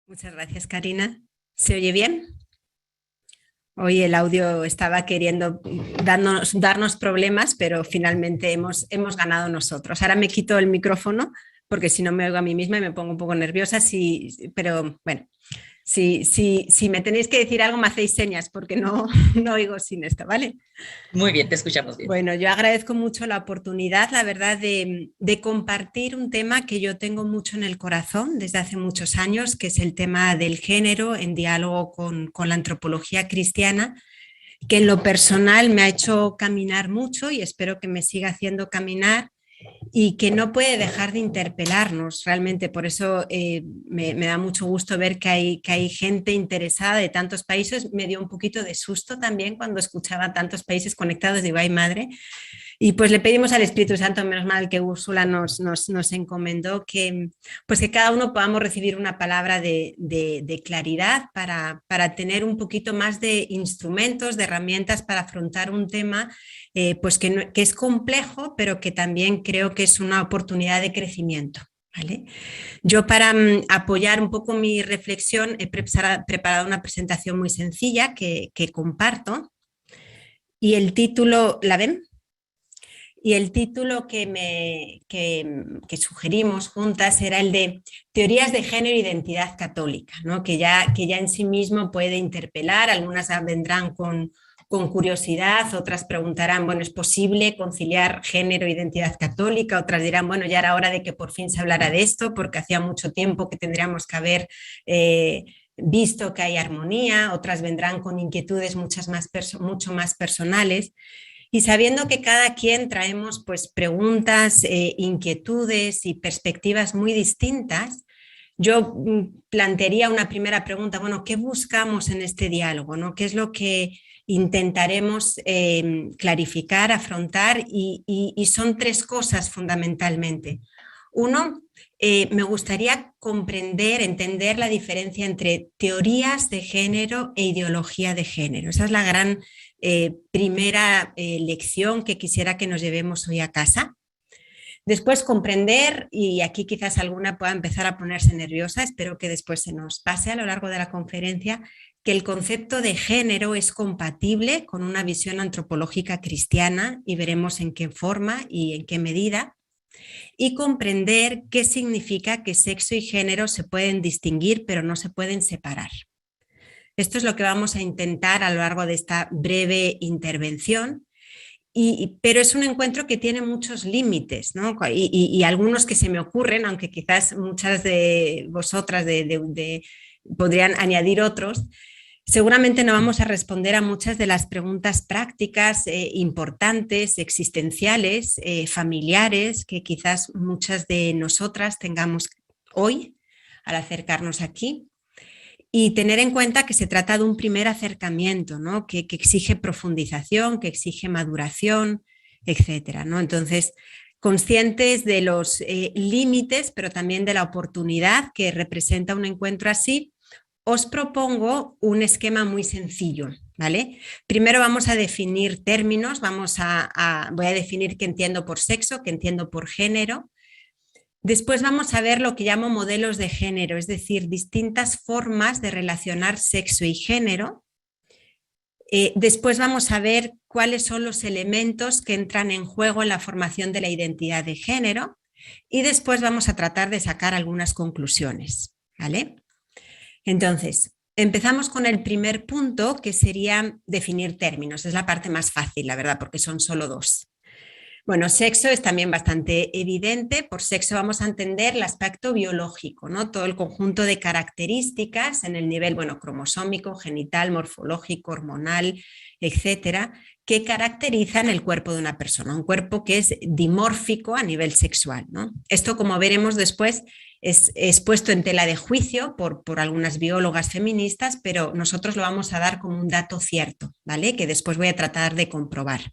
Muchas gracias, Karina. ¿Se oye bien? Hoy el audio estaba queriendo darnos problemas, pero finalmente hemos ganado nosotros. Ahora me quito el micrófono porque si no me oigo a mí misma y me pongo un poco nerviosa, pero bueno, si me tenéis que decir algo me hacéis señas porque no, no oigo sin esto, ¿vale? Muy bien, te escuchamos bien. Bueno, yo agradezco mucho la oportunidad, la verdad, de compartir un tema que yo tengo mucho en el corazón desde hace muchos años, que es el tema del género en diálogo con la antropología cristiana, que en lo personal me ha hecho caminar mucho y espero que me siga haciendo caminar y que no puede dejar de interpelarnos realmente. Por eso me da mucho gusto ver que hay gente interesada de tantos países. Me dio un poquito de susto también cuando escuchaba tantos países conectados. Digo, ay madre, y pues le pedimos al Espíritu Santo, menos mal que Úrsula nos encomendó, pues que cada uno podamos recibir una palabra de claridad para tener un poquito más de instrumentos, de herramientas para afrontar un tema pues que es complejo, pero que también creo que es una oportunidad de crecimiento. ¿Vale? Yo para apoyar un poco mi reflexión he preparado una presentación muy sencilla que comparto y el título, ¿la ven? Y el título que sugerimos juntas era el de Teorías de Género e Identidad Católica, ¿no? que ya en sí mismo puede interpelar, algunas vendrán con curiosidad, otras preguntarán, bueno, ¿es posible conciliar género e identidad católica? Otras dirán, bueno, ya era hora de que por fin se hablara de esto, porque hacía mucho tiempo que tendríamos que haber visto que hay armonía, otras vendrán con inquietudes mucho más personales. Y sabiendo que cada quien traemos pues preguntas, inquietudes y perspectivas muy distintas, yo plantearía una primera pregunta, bueno, ¿qué buscamos en este diálogo? ¿No? ¿Qué es lo que intentaremos clarificar, afrontar? Y son tres cosas fundamentalmente. Uno, me gustaría comprender, entender la diferencia entre teorías de género e ideología de género. Esa es la gran primera lección que quisiera que nos llevemos hoy a casa. Después comprender, y aquí quizás alguna pueda empezar a ponerse nerviosa, espero que después se nos pase a lo largo de la conferencia, que el concepto de género es compatible con una visión antropológica cristiana y veremos en qué forma y en qué medida. Y comprender qué significa que sexo y género se pueden distinguir pero no se pueden separar. Esto es lo que vamos a intentar a lo largo de esta breve intervención, pero es un encuentro que tiene muchos límites, ¿no? Y algunos que se me ocurren, aunque quizás muchas de vosotras podrían añadir otros. Seguramente no vamos a responder a muchas de las preguntas prácticas, importantes, existenciales, familiares, que quizás muchas de nosotras tengamos hoy al acercarnos aquí. Y tener en cuenta que se trata de un primer acercamiento, ¿no? que exige profundización, que exige maduración, etcétera, ¿no? Entonces, conscientes de los límites, pero también de la oportunidad que representa un encuentro así, os propongo un esquema muy sencillo, ¿vale? Primero vamos a definir términos, voy a definir qué entiendo por sexo, qué entiendo por género. Después vamos a ver lo que llamo modelos de género, es decir, distintas formas de relacionar sexo y género. Después vamos a ver cuáles son los elementos que entran en juego en la formación de la identidad de género y después vamos a tratar de sacar algunas conclusiones, ¿vale? Entonces, empezamos con el primer punto, que sería definir términos. Es la parte más fácil, la verdad, porque son solo dos. Bueno, sexo es también bastante evidente. Por sexo vamos a entender el aspecto biológico, ¿no? Todo el conjunto de características en el nivel, bueno, cromosómico, genital, morfológico, hormonal, etcétera, que caracterizan el cuerpo de una persona, un cuerpo que es dimórfico a nivel sexual, ¿no? Esto, como veremos después, es puesto en tela de juicio por algunas biólogas feministas, pero nosotros lo vamos a dar como un dato cierto, ¿vale? Que después voy a tratar de comprobar.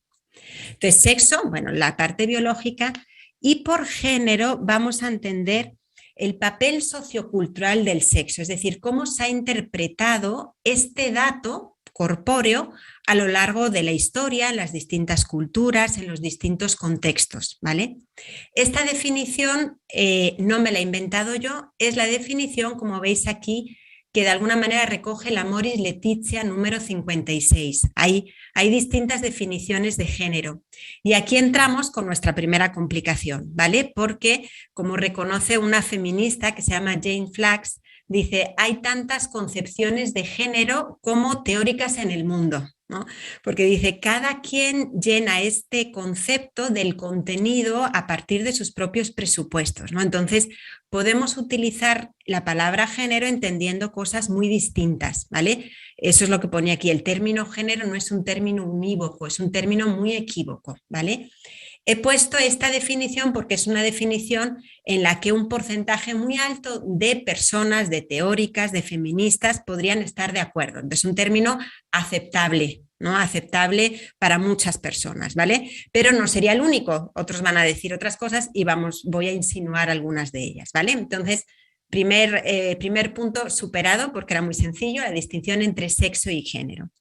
Entonces, sexo, bueno, la parte biológica, y por género vamos a entender el papel sociocultural del sexo, es decir, cómo se ha interpretado este dato corpóreo a lo largo de la historia, en las distintas culturas, en los distintos contextos, ¿vale? Esta definición no me la he inventado yo, es la definición, como veis aquí, que de alguna manera recoge la Moris Letizia número 56. Hay distintas definiciones de género. Y aquí entramos con nuestra primera complicación, ¿vale? Porque, como reconoce una feminista que se llama Jane Flax, dice, hay tantas concepciones de género como teóricas en el mundo, ¿no? Porque dice, cada quien llena este concepto del contenido a partir de sus propios presupuestos, ¿no? Entonces, podemos utilizar la palabra género entendiendo cosas muy distintas, ¿vale? Eso es lo que pone aquí. El término género no es un término unívoco, es un término muy equívoco, ¿vale? He puesto esta definición porque es una definición en la que un porcentaje muy alto de personas, de teóricas, de feministas podrían estar de acuerdo. Entonces, un término aceptable, ¿no? Aceptable para muchas personas, ¿vale? Pero no sería el único. Otros van a decir otras cosas y voy a insinuar algunas de ellas, ¿vale? Entonces, primer punto superado porque era muy sencillo, la distinción entre sexo y género.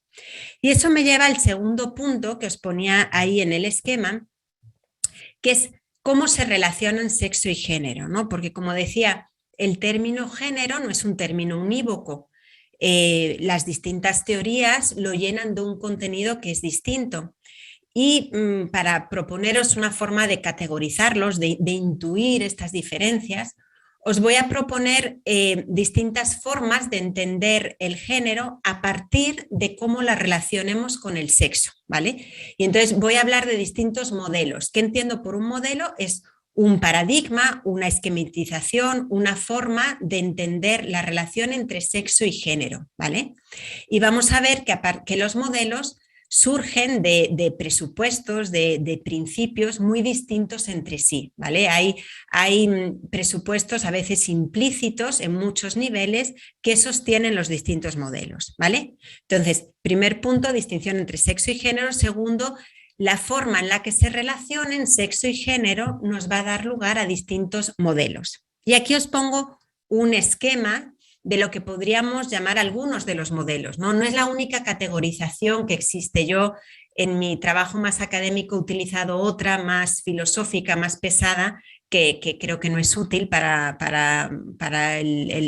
Y eso me lleva al segundo punto que os ponía ahí en el esquema, que es cómo se relacionan sexo y género, ¿no? Porque como decía, el término género no es un término unívoco. Las distintas teorías lo llenan de un contenido que es distinto. Y para proponeros una forma de categorizarlos, de intuir estas diferencias, os voy a proponer distintas formas de entender el género a partir de cómo la relacionemos con el sexo, ¿vale? Y entonces voy a hablar de distintos modelos. ¿Qué entiendo por un modelo? Es un paradigma, una esquematización, una forma de entender la relación entre sexo y género, ¿vale? Y vamos a ver que los modelos surgen de presupuestos, de principios muy distintos entre sí, ¿vale? Hay presupuestos a veces implícitos en muchos niveles que sostienen los distintos modelos, ¿vale? Entonces, primer punto, distinción entre sexo y género. Segundo, la forma en la que se relacionen sexo y género nos va a dar lugar a distintos modelos. Y aquí os pongo un esquema de lo que podríamos llamar algunos de los modelos, ¿no? No es la única categorización que existe. Yo en mi trabajo más académico he utilizado otra más filosófica, más pesada, que creo que no es útil para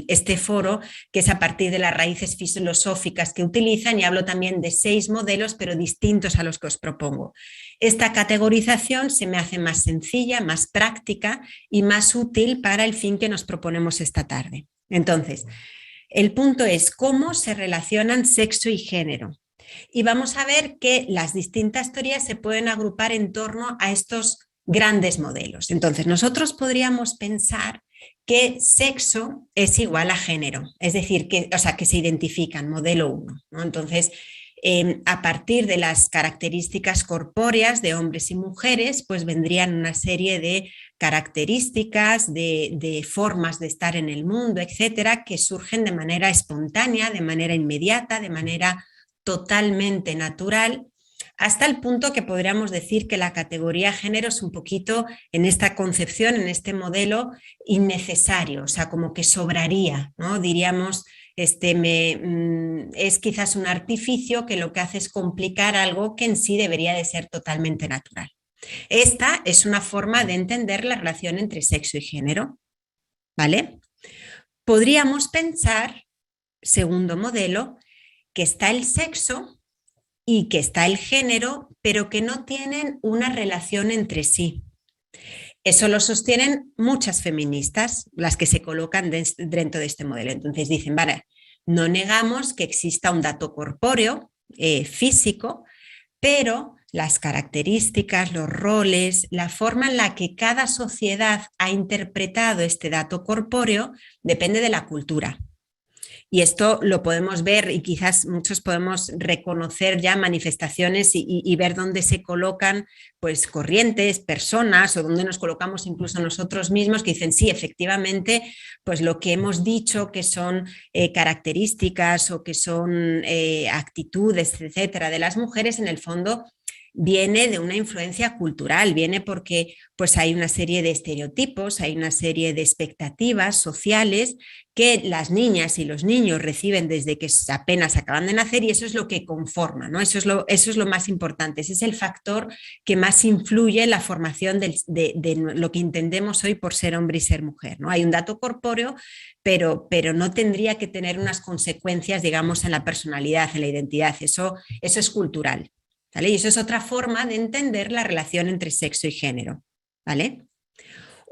este foro, que es a partir de las raíces filosóficas que utilizan, y hablo también de 6 modelos, pero distintos a los que os propongo. Esta categorización se me hace más sencilla, más práctica y más útil para el fin que nos proponemos esta tarde. Entonces, el punto es cómo se relacionan sexo y género. Y vamos a ver que las distintas teorías se pueden agrupar en torno a estos grandes modelos. Entonces, nosotros podríamos pensar que sexo es igual a género, es decir, que se identifican, modelo 1, ¿no? Entonces, a partir de las características corpóreas de hombres y mujeres, pues vendrían una serie de características, de formas de estar en el mundo, etcétera, que surgen de manera espontánea, de manera inmediata, de manera totalmente natural, hasta el punto que podríamos decir que la categoría género es un poquito, en esta concepción, en este modelo, innecesario, o sea, como que sobraría, ¿no? Diríamos, es quizás un artificio que lo que hace es complicar algo que en sí debería de ser totalmente natural. Esta es una forma de entender la relación entre sexo y género, ¿vale? Podríamos pensar, segundo modelo, que está el sexo y que está el género, pero que no tienen una relación entre sí. Eso lo sostienen muchas feministas, las que se colocan dentro de este modelo. Entonces dicen, vale, no negamos que exista un dato corpóreo, físico, pero las características, los roles, la forma en la que cada sociedad ha interpretado este dato corpóreo depende de la cultura. Y esto lo podemos ver y quizás muchos podemos reconocer ya manifestaciones y ver dónde se colocan pues, corrientes, personas o dónde nos colocamos incluso nosotros mismos que dicen sí, efectivamente, pues lo que hemos dicho que son características o que son actitudes, etcétera, de las mujeres en el fondo viene de una influencia cultural, viene porque pues, hay una serie de estereotipos, hay una serie de expectativas sociales que las niñas y los niños reciben desde que apenas acaban de nacer y eso es lo que conforma, ¿no? Eso es lo más importante, ese es el factor que más influye en la formación de lo que entendemos hoy por ser hombre y ser mujer, ¿no? Hay un dato corpóreo, pero no tendría que tener unas consecuencias, digamos, en la personalidad, en la identidad, eso es cultural, ¿vale? Y eso es otra forma de entender la relación entre sexo y género, ¿vale?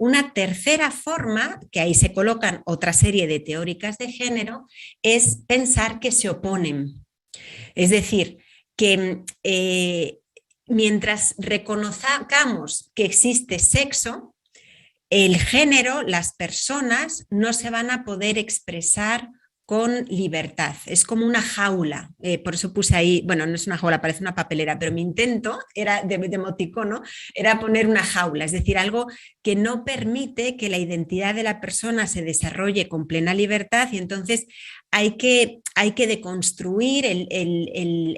Una tercera forma, que ahí se colocan otra serie de teóricas de género, es pensar que se oponen. Es decir, que mientras reconozcamos que existe sexo, el género, las personas no se van a poder expresar con libertad. Es como una jaula. Por eso puse ahí, bueno, no es una jaula, parece una papelera, pero mi intento era de emoticono, era poner una jaula, es decir, algo que no permite que la identidad de la persona se desarrolle con plena libertad y entonces hay que deconstruir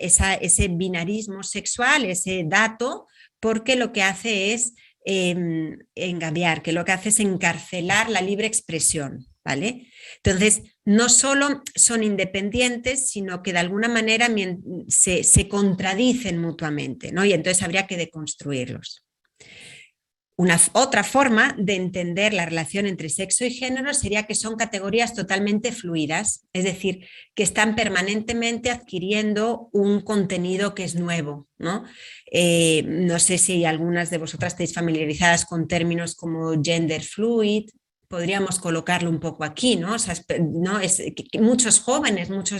ese binarismo sexual, ese dato, porque lo que hace es engabiar, que lo que hace es encarcelar la libre expresión, ¿vale? Entonces, no solo son independientes, sino que de alguna manera se contradicen mutuamente, ¿no? Y entonces habría que deconstruirlos. Otra forma de entender la relación entre sexo y género sería que son categorías totalmente fluidas, es decir, que están permanentemente adquiriendo un contenido que es nuevo, ¿no? No sé si algunas de vosotras estáis familiarizadas con términos como gender fluid, podríamos colocarlo un poco aquí, ¿no? O sea, ¿no? Que muchos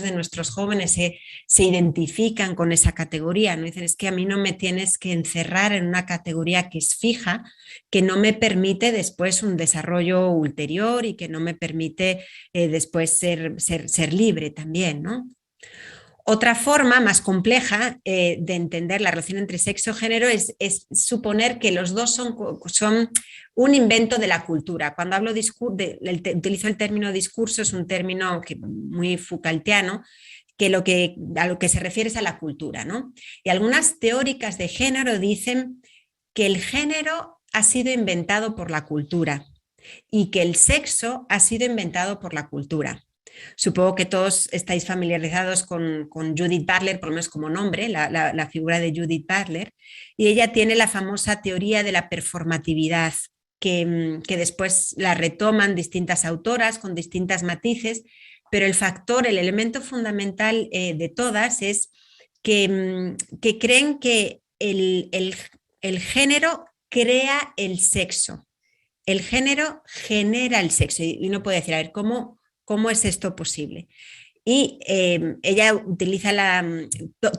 de nuestros jóvenes se identifican con esa categoría, ¿no? Dicen, es que a mí no me tienes que encerrar en una categoría que es fija, que no me permite después un desarrollo ulterior y que no me permite después ser libre también, ¿no? Otra forma más compleja de entender la relación entre sexo y género es suponer que los dos son un invento de la cultura. Cuando hablo utilizo el término discurso, es un término muy Foucaultiano, que a lo que se refiere es a la cultura, ¿no? Y algunas teóricas de género dicen que el género ha sido inventado por la cultura y que el sexo ha sido inventado por la cultura. Supongo que todos estáis familiarizados con Judith Butler, por lo menos como nombre, la figura de Judith Butler, y ella tiene la famosa teoría de la performatividad, que después la retoman distintas autoras con distintas matices, pero el elemento fundamental de todas es que creen que el género crea el sexo, el género genera el sexo, y uno puede decir, a ver, ¿cómo es esto posible? Y ella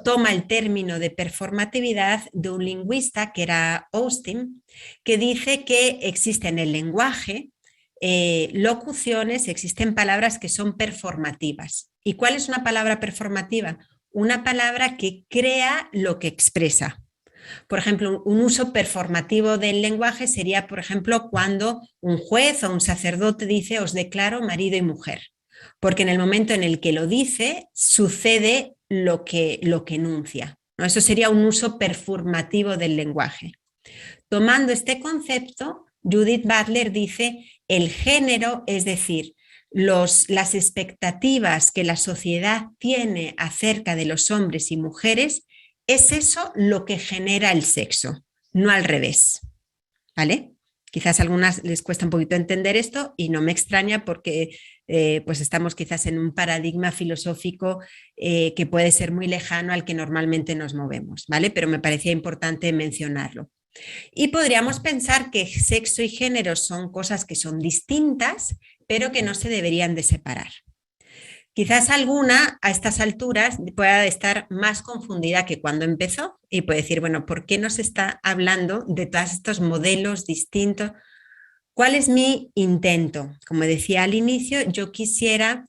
toma el término de performatividad de un lingüista que era Austin, que dice que existe en el lenguaje locuciones, existen palabras que son performativas. ¿Y cuál es una palabra performativa? Una palabra que crea lo que expresa. Por ejemplo, un uso performativo del lenguaje sería, por ejemplo, cuando un juez o un sacerdote dice os declaro marido y mujer, porque en el momento en el que lo dice sucede lo que enuncia, ¿no? Eso sería un uso performativo del lenguaje. Tomando este concepto, Judith Butler dice el género, es decir, las expectativas que la sociedad tiene acerca de los hombres y mujeres, es eso lo que genera el sexo, no al revés, ¿vale? Quizás a algunas les cuesta un poquito entender esto y no me extraña porque pues estamos quizás en un paradigma filosófico que puede ser muy lejano al que normalmente nos movemos, ¿vale? Pero me parecía importante mencionarlo. Y podríamos pensar que sexo y género son cosas que son distintas, pero que no se deberían de separar. Quizás alguna a estas alturas pueda estar más confundida que cuando empezó y puede decir, bueno, ¿por qué nos está hablando de todos estos modelos distintos? ¿Cuál es mi intento? Como decía al inicio, yo quisiera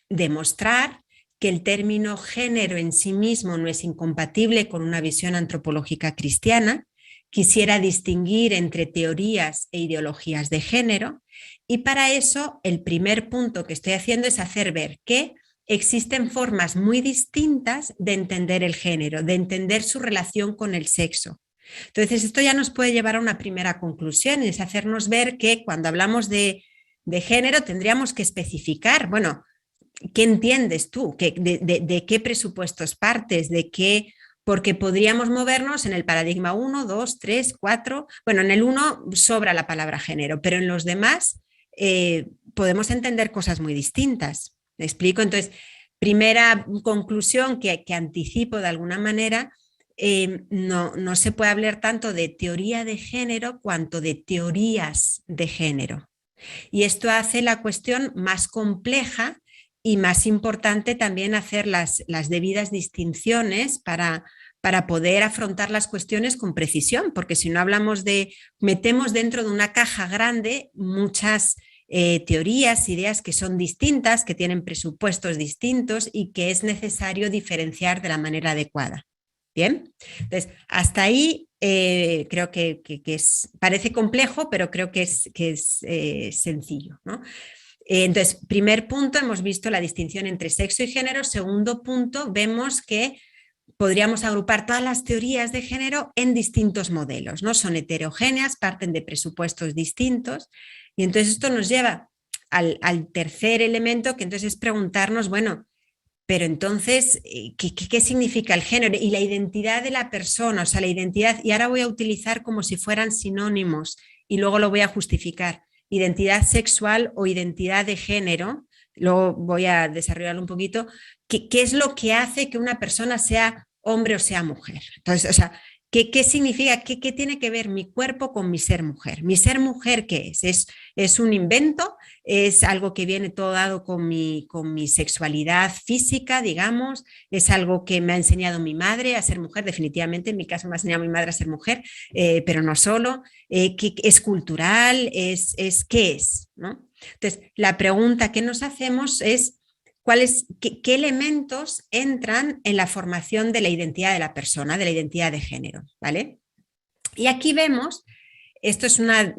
demostrar que el término género en sí mismo no es incompatible con una visión antropológica cristiana. Quisiera distinguir entre teorías e ideologías de género y para eso el primer punto que estoy haciendo es hacer ver que existen formas muy distintas de entender el género, de entender su relación con el sexo. Entonces, esto ya nos puede llevar a una primera conclusión, es hacernos ver que cuando hablamos de género tendríamos que especificar, bueno, ¿qué entiendes tú? ¿De qué presupuestos partes? ¿De qué? Porque podríamos movernos en el paradigma 1, 2, 3, 4. Bueno, en el 1 sobra la palabra género, pero en los demás podemos entender cosas muy distintas. ¿Me explico? Entonces, primera conclusión que anticipo de alguna manera, no se puede hablar tanto de teoría de género cuanto de teorías de género. Y esto hace la cuestión más compleja y más importante también hacer las debidas distinciones para poder afrontar las cuestiones con precisión, porque si no metemos dentro de una caja grande muchas teorías, ideas que son distintas, que tienen presupuestos distintos y que es necesario diferenciar de la manera adecuada. Bien, entonces hasta ahí creo que parece complejo, pero creo que es sencillo, ¿no? Entonces, primer punto, hemos visto la distinción entre sexo y género. Segundo punto, vemos que podríamos agrupar todas las teorías de género en distintos modelos, ¿no? Son heterogéneas, parten de presupuestos distintos, y entonces esto nos lleva al tercer elemento, que entonces es preguntarnos, bueno, pero entonces, ¿qué significa el género? Y la identidad de la persona, o sea, la identidad, y ahora voy a utilizar como si fueran sinónimos y luego lo voy a justificar, identidad sexual o identidad de género, luego voy a desarrollarlo un poquito, ¿qué es lo que hace que una persona sea hombre o sea mujer? Entonces, o sea, ¿qué significa? ¿Qué tiene que ver mi cuerpo con mi ser mujer? ¿Mi ser mujer qué es? ¿Es un invento? ¿Es algo que viene todo dado con mi sexualidad física, digamos? ¿Es algo que me ha enseñado mi madre a ser mujer? Definitivamente, en mi caso me ha enseñado mi madre a ser mujer, pero no solo. ¿Es cultural? ¿Qué es? ¿No? Entonces, la pregunta que nos hacemos es qué elementos entran en la formación de la identidad de la persona, de la identidad de género, ¿vale? Y aquí vemos, esto es una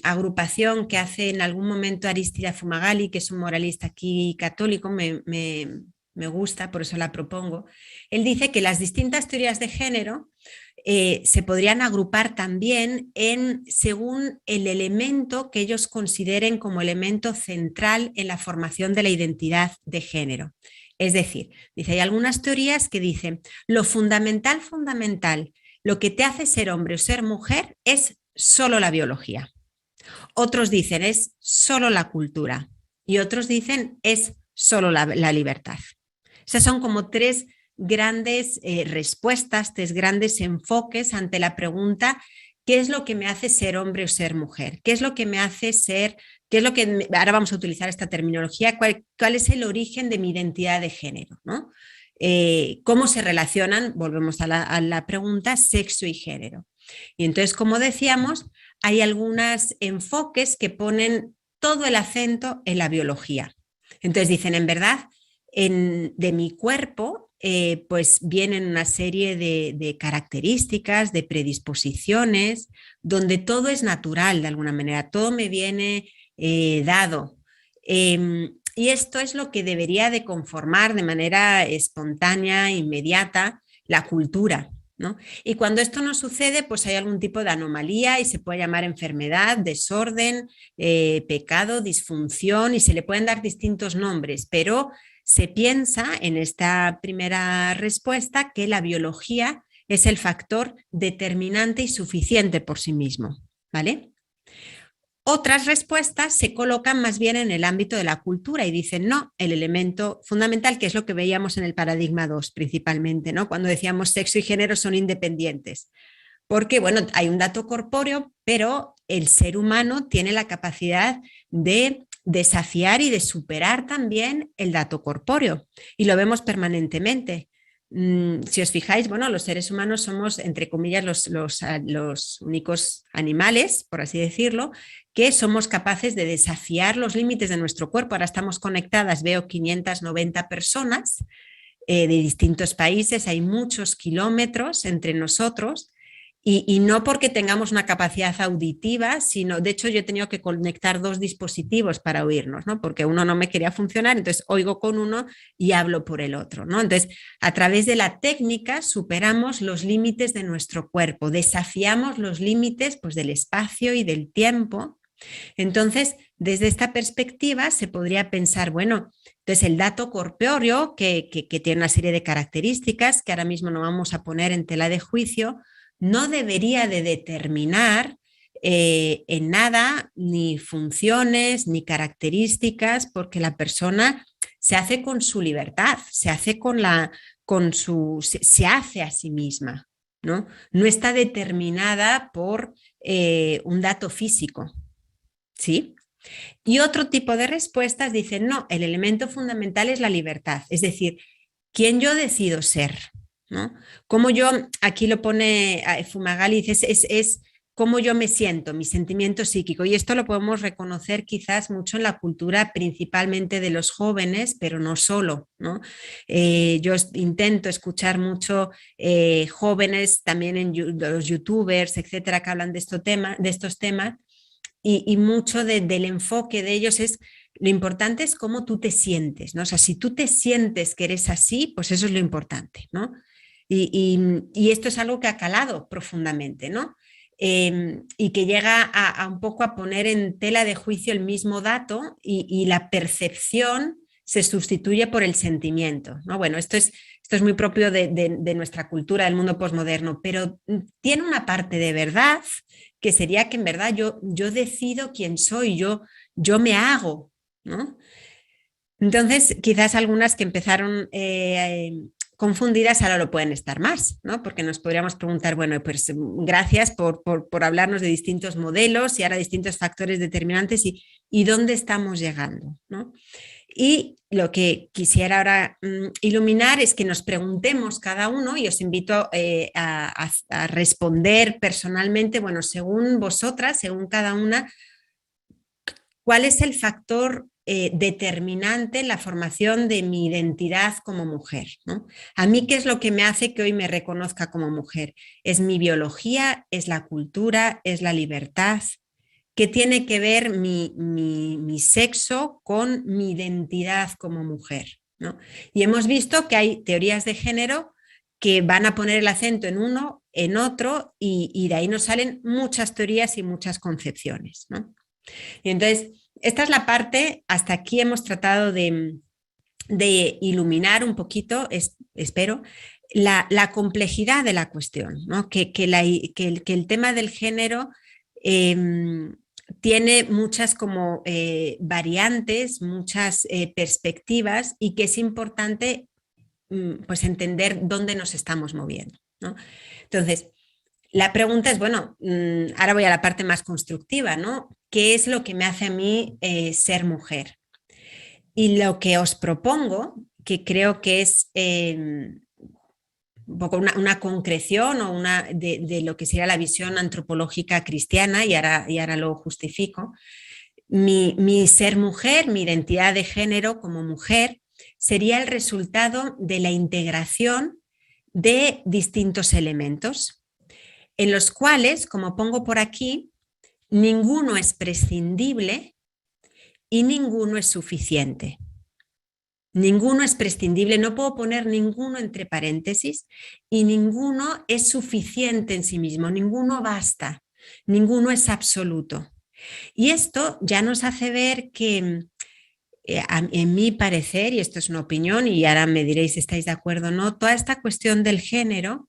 agrupación que hace en algún momento Aristide Fumagalli, que es un moralista aquí católico, me gusta, por eso la propongo. Él dice que las distintas teorías de género se podrían agrupar también según el elemento que ellos consideren como elemento central en la formación de la identidad de género. Es decir, dice, hay algunas teorías que dicen lo fundamental, lo que te hace ser hombre o ser mujer es solo la biología. Otros dicen es solo la cultura y otros dicen es solo la libertad. Esas son como tres grandes respuestas, tres grandes enfoques ante la pregunta ¿qué es lo que me hace ser hombre o ser mujer? ¿Qué es lo que me hace ser, ahora vamos a utilizar esta terminología, cuál es el origen de mi identidad de género, ¿no? ¿Cómo se relacionan? Volvemos a la pregunta, sexo y género. Y entonces, como decíamos, hay algunos enfoques que ponen todo el acento en la biología. Entonces dicen, en verdad, de mi cuerpo pues vienen una serie de características, de predisposiciones, donde todo es natural de alguna manera, todo me viene dado. Y esto es lo que debería de conformar de manera espontánea, inmediata, la cultura, ¿no? Y cuando esto no sucede, pues hay algún tipo de anomalía y se puede llamar enfermedad, desorden, pecado, disfunción y se le pueden dar distintos nombres, pero se piensa en esta primera respuesta que la biología es el factor determinante y suficiente por sí mismo, ¿vale? Otras respuestas se colocan más bien en el ámbito de la cultura y dicen no, el elemento fundamental, que es lo que veíamos en el paradigma 2 principalmente, ¿no? Cuando decíamos sexo y género son independientes. Porque, bueno, hay un dato corpóreo, pero el ser humano tiene la capacidad de desafiar y de superar también el dato corpóreo y lo vemos permanentemente. Si os fijáis, bueno, los seres humanos somos, entre comillas, los únicos animales, por así decirlo, que somos capaces de desafiar los límites de nuestro cuerpo. Ahora estamos conectadas, veo 590 personas de distintos países, hay muchos kilómetros entre nosotros Y no porque tengamos una capacidad auditiva, sino, de hecho, yo he tenido que conectar dos dispositivos para oírnos, ¿no? Porque uno no me quería funcionar, entonces oigo con uno y hablo por el otro, ¿no? Entonces, a través de la técnica superamos los límites de nuestro cuerpo, desafiamos los límites, pues, del espacio y del tiempo. Entonces, desde esta perspectiva se podría pensar, bueno, entonces el dato corpóreo, que tiene una serie de características que ahora mismo no vamos a poner en tela de juicio, no debería de determinar en nada ni funciones ni características, porque la persona se hace con su libertad, se hace se hace a sí misma, ¿no? No está determinada por un dato físico, ¿sí? Y otro tipo de respuestas dicen, no, el elemento fundamental es la libertad, es decir, quién yo decido ser, ¿no? Como yo, aquí lo pone Fumagalli, dice, es cómo yo me siento, mi sentimiento psíquico. Y esto lo podemos reconocer quizás mucho en la cultura, principalmente de los jóvenes, pero no solo, ¿no? Yo intento escuchar mucho jóvenes, también en los youtubers, etcétera, que hablan de estos temas, y mucho del enfoque de ellos es lo importante es cómo tú te sientes, ¿no? O sea, si tú te sientes que eres así, pues eso es lo importante, ¿no? Y esto es algo que ha calado profundamente, ¿no? Y que llega a un poco a poner en tela de juicio el mismo dato y la percepción se sustituye por el sentimiento, ¿no? Bueno, esto es muy propio de nuestra cultura, del mundo posmoderno, pero tiene una parte de verdad que sería que en verdad yo decido quién soy, yo me hago, ¿no? Entonces, quizás algunas que empezaron confundidas ahora lo pueden estar más, ¿no? Porque nos podríamos preguntar, bueno, pues gracias por hablarnos de distintos modelos y ahora distintos factores determinantes y dónde estamos llegando, ¿no? Y lo que quisiera ahora iluminar es que nos preguntemos cada uno, y os invito a responder personalmente, bueno, según vosotras, según cada una, ¿cuál es el factor determinante en la formación de mi identidad como mujer, ¿no? A mí, ¿qué es lo que me hace que hoy me reconozca como mujer? ¿Es mi biología? ¿Es la cultura? ¿Es la libertad? ¿Qué tiene que ver mi sexo con mi identidad como mujer, ¿no? Y hemos visto que hay teorías de género que van a poner el acento en uno, en otro, y de ahí nos salen muchas teorías y muchas concepciones, ¿no? Y entonces, esta es la parte, hasta aquí hemos tratado de iluminar un poquito, espero, la complejidad de la cuestión, ¿no? Que el tema del género tiene muchas como variantes, muchas perspectivas, y que es importante pues entender dónde nos estamos moviendo, ¿no? Entonces, la pregunta es, bueno, ahora voy a la parte más constructiva, ¿no? ¿Qué es lo que me hace a mí ser mujer? Y lo que os propongo, que creo que es un poco una concreción o de lo que sería la visión antropológica cristiana, y ahora lo justifico, mi ser mujer, mi identidad de género como mujer, sería el resultado de la integración de distintos elementos, en los cuales, como pongo por aquí, ninguno es prescindible y ninguno es suficiente. Ninguno es prescindible, no puedo poner ninguno entre paréntesis, y ninguno es suficiente en sí mismo, ninguno basta, ninguno es absoluto. Y esto ya nos hace ver que, en mi parecer, y esto es una opinión y ahora me diréis si estáis de acuerdo o no, toda esta cuestión del género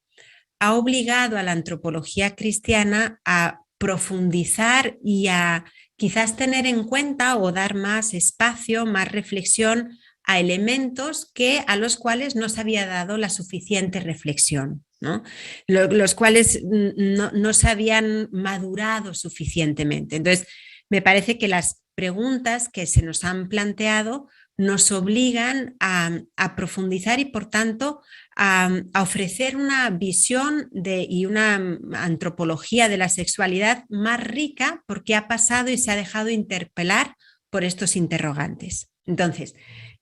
ha obligado a la antropología cristiana a profundizar y a quizás tener en cuenta o dar más espacio, más reflexión a elementos a los cuales no se había dado la suficiente reflexión, ¿no? Los cuales no se habían madurado suficientemente. Entonces, me parece que las preguntas que se nos han planteado nos obligan a profundizar y, por tanto, a ofrecer una visión y una antropología de la sexualidad más rica, porque ha pasado y se ha dejado interpelar por estos interrogantes. Entonces,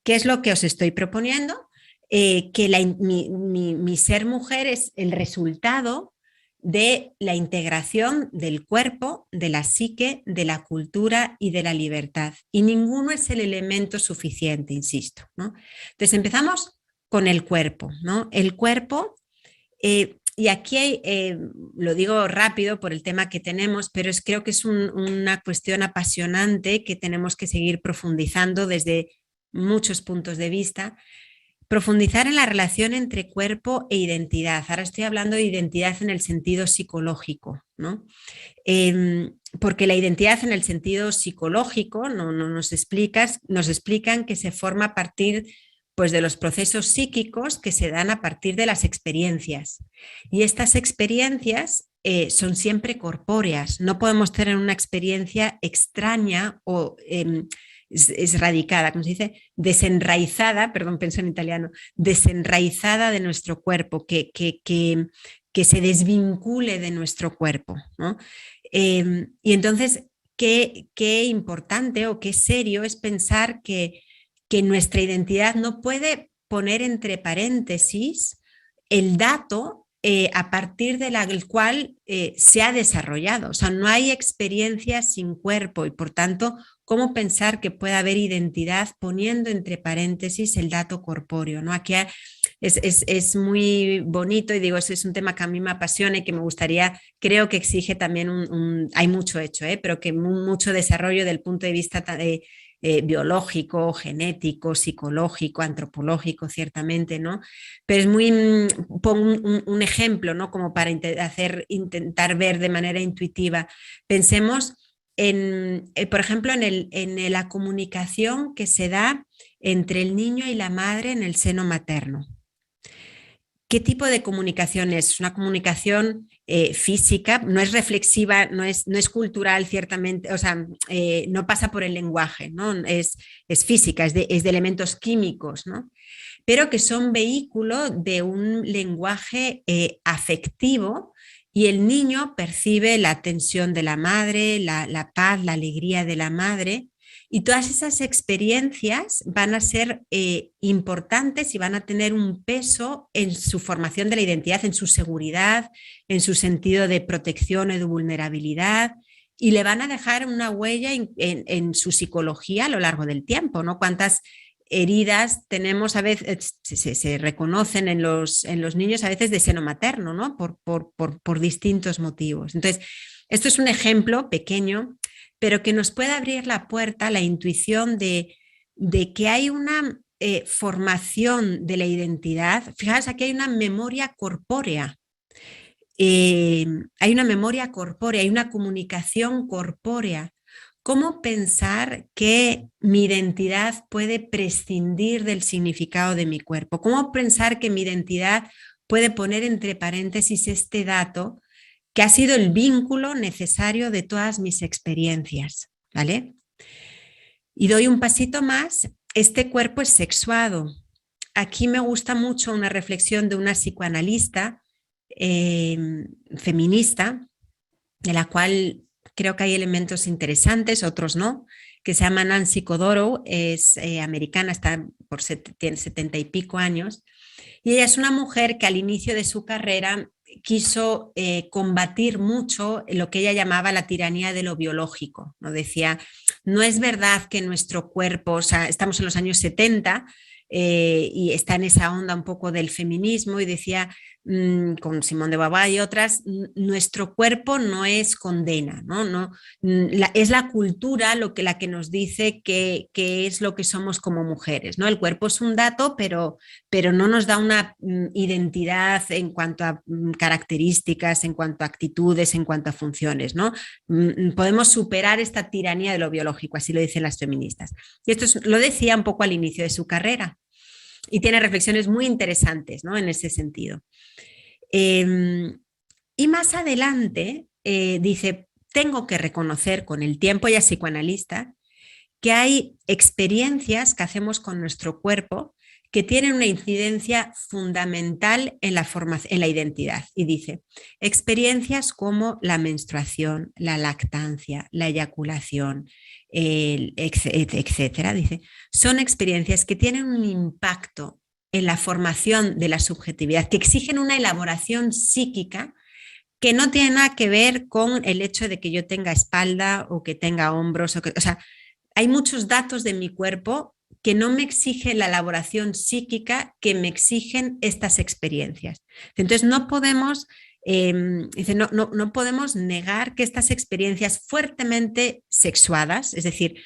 ¿qué es lo que os estoy proponiendo? Que mi ser mujer es el resultado de la integración del cuerpo, de la psique, de la cultura y de la libertad. Y ninguno es el elemento suficiente, insisto, ¿no? Entonces empezamos con el cuerpo, ¿no? El cuerpo, y aquí lo digo rápido por el tema que tenemos, pero creo que es una cuestión apasionante que tenemos que seguir profundizando desde muchos puntos de vista. Profundizar en la relación entre cuerpo e identidad. Ahora estoy hablando de identidad en el sentido psicológico, ¿no? Porque la identidad en el sentido psicológico nos explican que se forma a partir, pues, de los procesos psíquicos que se dan a partir de las experiencias. Y estas experiencias son siempre corpóreas. No podemos tener una experiencia extraña o es radicada, como se dice, desenraizada, perdón, pienso en italiano, desenraizada de nuestro cuerpo, que se desvincule de nuestro cuerpo, ¿no? Y entonces, qué importante o qué serio es pensar que nuestra identidad no puede poner entre paréntesis el dato a partir del cual se ha desarrollado. O sea, no hay experiencia sin cuerpo y, por tanto, ¿cómo pensar que puede haber identidad poniendo entre paréntesis el dato corpóreo, ¿no? Aquí es muy bonito y digo, ese es un tema que a mí me apasiona y que me gustaría, creo que exige también hay mucho hecho, pero que mucho desarrollo del punto de vista biológico, genético, psicológico, antropológico, ciertamente, ¿no? Pero es muy, pongo un ejemplo, ¿no? Como para intentar ver de manera intuitiva. Pensemos por ejemplo, en la comunicación que se da entre el niño y la madre en el seno materno. ¿Qué tipo de comunicación es? Es una comunicación física, no es reflexiva, no es cultural, ciertamente, o sea, no pasa por el lenguaje, ¿no? Es física, es de elementos químicos, ¿no? Pero que son vehículo de un lenguaje afectivo. Y el niño percibe la tensión de la madre, la paz, la alegría de la madre. Y todas esas experiencias van a ser importantes y van a tener un peso en su formación de la identidad, en su seguridad, en su sentido de protección o de vulnerabilidad. Y le van a dejar una huella en su psicología a lo largo del tiempo, ¿no? ¿Cuántas heridas tenemos a veces, se reconocen en los niños a veces de seno materno, ¿no? Por distintos motivos. Entonces, esto es un ejemplo pequeño, pero que nos puede abrir la puerta a la intuición de que hay una formación de la identidad. Fijaos, aquí hay una memoria corpórea. Hay una memoria corpórea, hay una comunicación corpórea. ¿Cómo pensar que mi identidad puede prescindir del significado de mi cuerpo? ¿Cómo pensar que mi identidad puede poner entre paréntesis este dato que ha sido el vínculo necesario de todas mis experiencias? ¿Vale? Y doy un pasito más. Este cuerpo es sexuado. Aquí me gusta mucho una reflexión de una psicoanalista feminista, de la cual creo que hay elementos interesantes, otros no, que se llama Nancy Codorow, es americana, tiene 70 y pico años, y ella es una mujer que al inicio de su carrera quiso combatir mucho lo que ella llamaba la tiranía de lo biológico, ¿no? Decía, no es verdad que nuestro cuerpo, o sea, estamos en los años 70, y está en esa onda un poco del feminismo, y decía, con Simone de Beauvoir y otras, nuestro cuerpo no es condena, ¿no? Es la cultura la que nos dice que es lo que somos como mujeres, ¿no? El cuerpo es un dato, pero no nos da una identidad en cuanto a características, en cuanto a actitudes, en cuanto a funciones, ¿no? Podemos superar esta tiranía de lo biológico, así lo dicen las feministas. Y esto lo decía un poco al inicio de su carrera. Y tiene reflexiones muy interesantes, ¿no? En ese sentido. Y más adelante dice, tengo que reconocer con el tiempo, ya psicoanalista, que hay experiencias que hacemos con nuestro cuerpo que tienen una incidencia fundamental en la identidad. Y dice, experiencias como la menstruación, la lactancia, la eyaculación, etcétera, dice, son experiencias que tienen un impacto en la formación de la subjetividad, que exigen una elaboración psíquica que no tiene nada que ver con el hecho de que yo tenga espalda o que tenga hombros, o sea, hay muchos datos de mi cuerpo que no me exigen la elaboración psíquica que me exigen estas experiencias. Entonces no podemos, no podemos negar que estas experiencias fuertemente sexuadas, es decir,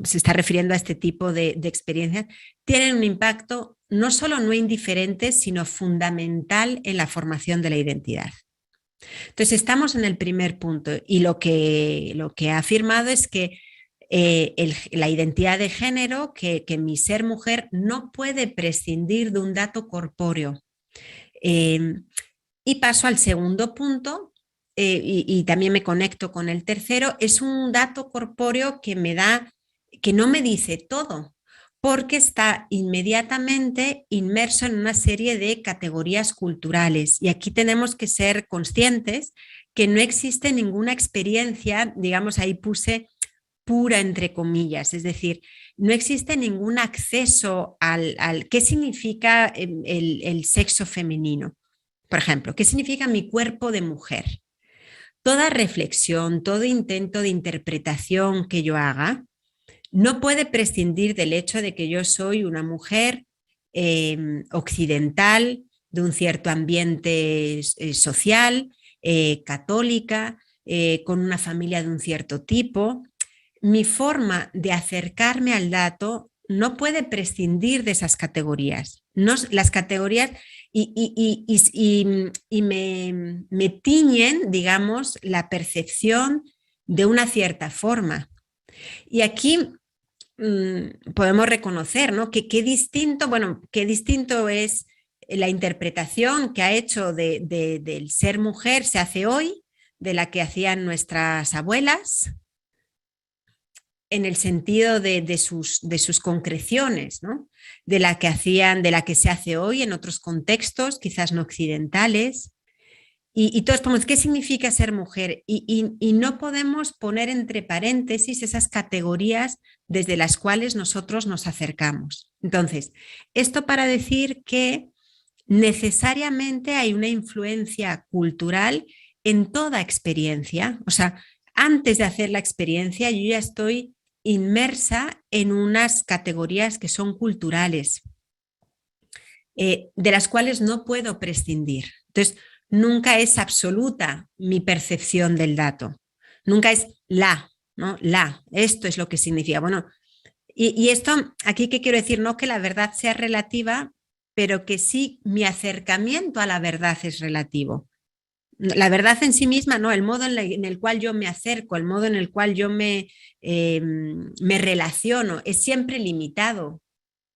se está refiriendo a este tipo de experiencias, tienen un impacto no solo no indiferente, sino fundamental en la formación de la identidad. Entonces estamos en el primer punto y lo que ha afirmado es que la identidad de género, que mi ser mujer no puede prescindir de un dato corpóreo. Y paso al segundo punto, y también me conecto con el tercero, es un dato corpóreo que no me dice todo, porque está inmediatamente inmerso en una serie de categorías culturales. Y aquí tenemos que ser conscientes que no existe ninguna experiencia, digamos, ahí puse pura, entre comillas, es decir, no existe ningún acceso al ¿qué significa el sexo femenino? Por ejemplo, ¿qué significa mi cuerpo de mujer? Toda reflexión, todo intento de interpretación que yo haga no puede prescindir del hecho de que yo soy una mujer occidental, de un cierto ambiente social, católica, con una familia de un cierto tipo. Mi forma de acercarme al dato no puede prescindir de esas categorías. No, las categorías y me tiñen, digamos, la percepción de una cierta forma. Y aquí podemos reconocer, ¿no? Que qué distinto es la interpretación que ha hecho del ser mujer se hace hoy, de la que hacían nuestras abuelas, en el sentido de sus concreciones, ¿no? De la que se hace hoy en otros contextos, quizás no occidentales. Y todos ponemos, ¿qué significa ser mujer? Y no podemos poner entre paréntesis esas categorías desde las cuales nosotros nos acercamos. Entonces, esto para decir que necesariamente hay una influencia cultural en toda experiencia. O sea, antes de hacer la experiencia, yo ya estoy inmersa en unas categorías que son culturales, de las cuales no puedo prescindir. Entonces, nunca es absoluta mi percepción del dato, nunca es ¿no? Esto es lo que significa. Bueno, y esto, aquí qué quiero decir, no que la verdad sea relativa, pero que sí mi acercamiento a la verdad es relativo. La verdad en sí misma, no, el modo en el cual yo me acerco, el modo en el cual yo me relaciono, es siempre limitado,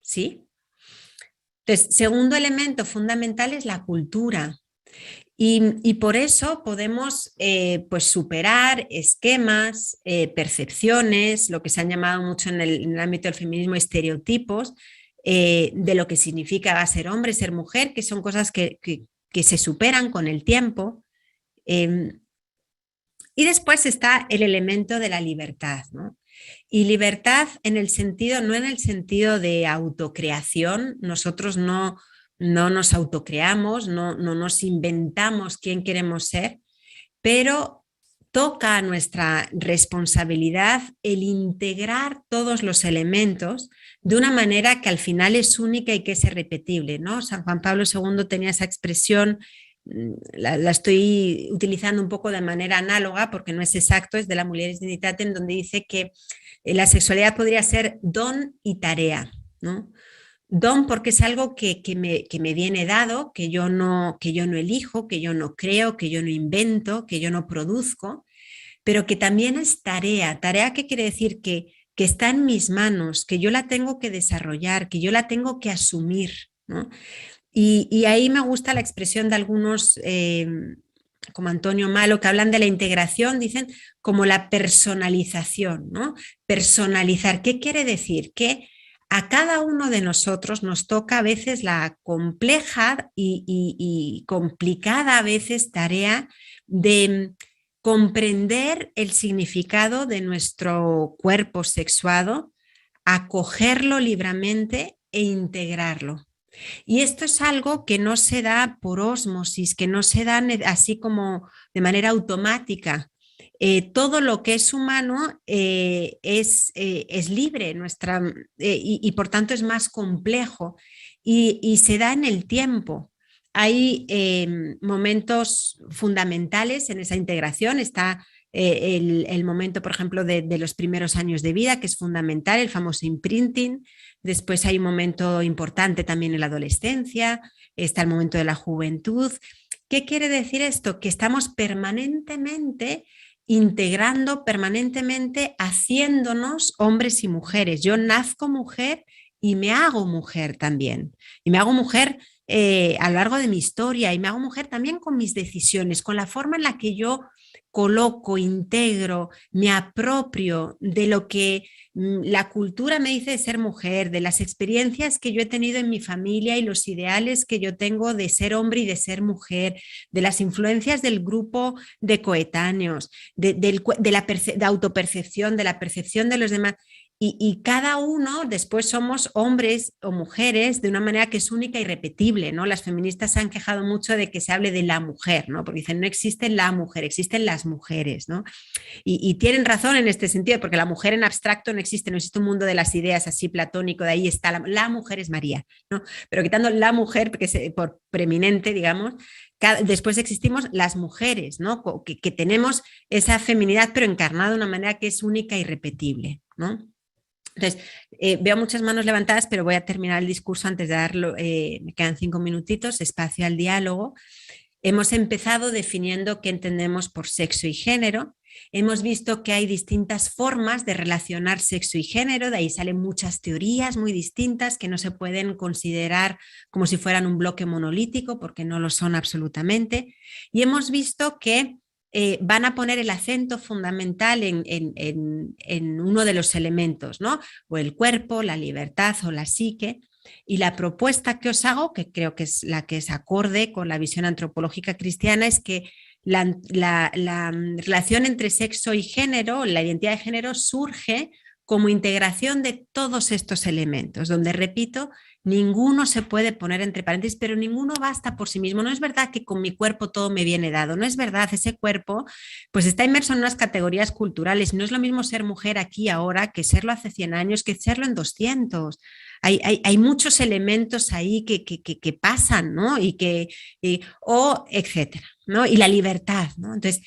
¿sí? Entonces, segundo elemento fundamental es la cultura. Y por eso podemos pues superar esquemas, percepciones, lo que se han llamado mucho en el ámbito del feminismo estereotipos, de lo que significa ser hombre, ser mujer, que son cosas que se superan con el tiempo. Y después está el elemento de la libertad, ¿no? Y libertad en el sentido, no en el sentido de autocreación, nosotros no nos autocreamos, no nos inventamos quién queremos ser, pero toca a nuestra responsabilidad el integrar todos los elementos de una manera que al final es única y que es irrepetible, ¿no? San Juan Pablo II tenía esa expresión, la estoy utilizando un poco de manera análoga porque no es exacto, es de la Mulieris Dignitatem, donde dice que la sexualidad podría ser don y tarea, ¿no? Don porque es algo que me viene dado, que yo no elijo, que yo no creo, que yo no invento, que yo no produzco, pero que también es tarea. ¿Tarea qué quiere decir? Que está en mis manos, que yo la tengo que desarrollar, que yo la tengo que asumir, ¿no? Y ahí me gusta la expresión de algunos, como Antonio Malo, que hablan de la integración, dicen como la personalización, ¿no? Personalizar, ¿qué quiere decir? Que a cada uno de nosotros nos toca a veces la compleja y complicada a veces tarea de comprender el significado de nuestro cuerpo sexuado, acogerlo libremente e integrarlo. Y esto es algo que no se da por ósmosis, que no se da así como de manera automática. Todo lo que es humano es libre y por tanto es más complejo y se da en el tiempo. Hay momentos fundamentales en esa integración. Está el momento, por ejemplo, de los primeros años de vida, que es fundamental, el famoso imprinting. Después hay un momento importante también en la adolescencia, está el momento de la juventud. ¿Qué quiere decir esto? Que estamos permanentemente integrando, permanentemente haciéndonos hombres y mujeres. Yo nazco mujer y me hago mujer también. Y me hago mujer a lo largo de mi historia y me hago mujer también con mis decisiones, con la forma en la que yo coloco, integro, me apropio de lo que la cultura me dice de ser mujer, de las experiencias que yo he tenido en mi familia y los ideales que yo tengo de ser hombre y de ser mujer, de las influencias del grupo de coetáneos, de autopercepción, de la percepción de los demás. Y cada uno después somos hombres o mujeres de una manera que es única y repetible, ¿no? Las feministas se han quejado mucho de que se hable de la mujer, ¿no? Porque dicen, no existe la mujer, existen las mujeres, ¿no? Y tienen razón en este sentido, porque la mujer en abstracto no existe un mundo de las ideas así platónico, de ahí está, la mujer es María, ¿no? Pero quitando la mujer, porque es por preeminente, digamos, después existimos las mujeres, ¿no? Que tenemos esa feminidad, pero encarnada de una manera que es única y repetible, ¿no? Entonces, veo muchas manos levantadas, pero voy a terminar el discurso antes de darlo, me quedan 5 minutitos, espacio al diálogo. Hemos empezado definiendo qué entendemos por sexo y género. Hemos visto que hay distintas formas de relacionar sexo y género, de ahí salen muchas teorías muy distintas que no se pueden considerar como si fueran un bloque monolítico, porque no lo son absolutamente. Y hemos visto que van a poner el acento fundamental en uno de los elementos, ¿no? O el cuerpo, la libertad o la psique. Y la propuesta que os hago, que creo que es la que es acorde con la visión antropológica cristiana, es que la relación entre sexo y género, la identidad de género, surge como integración de todos estos elementos, donde, repito, ninguno se puede poner entre paréntesis, pero ninguno basta por sí mismo. No es verdad que con mi cuerpo todo me viene dado, no es verdad, ese cuerpo pues está inmerso en unas categorías culturales. No es lo mismo ser mujer aquí ahora que serlo hace 100 años, que serlo en 200. Hay muchos elementos ahí que pasan, ¿no? O etcétera, ¿no? Y la libertad, ¿no? Entonces,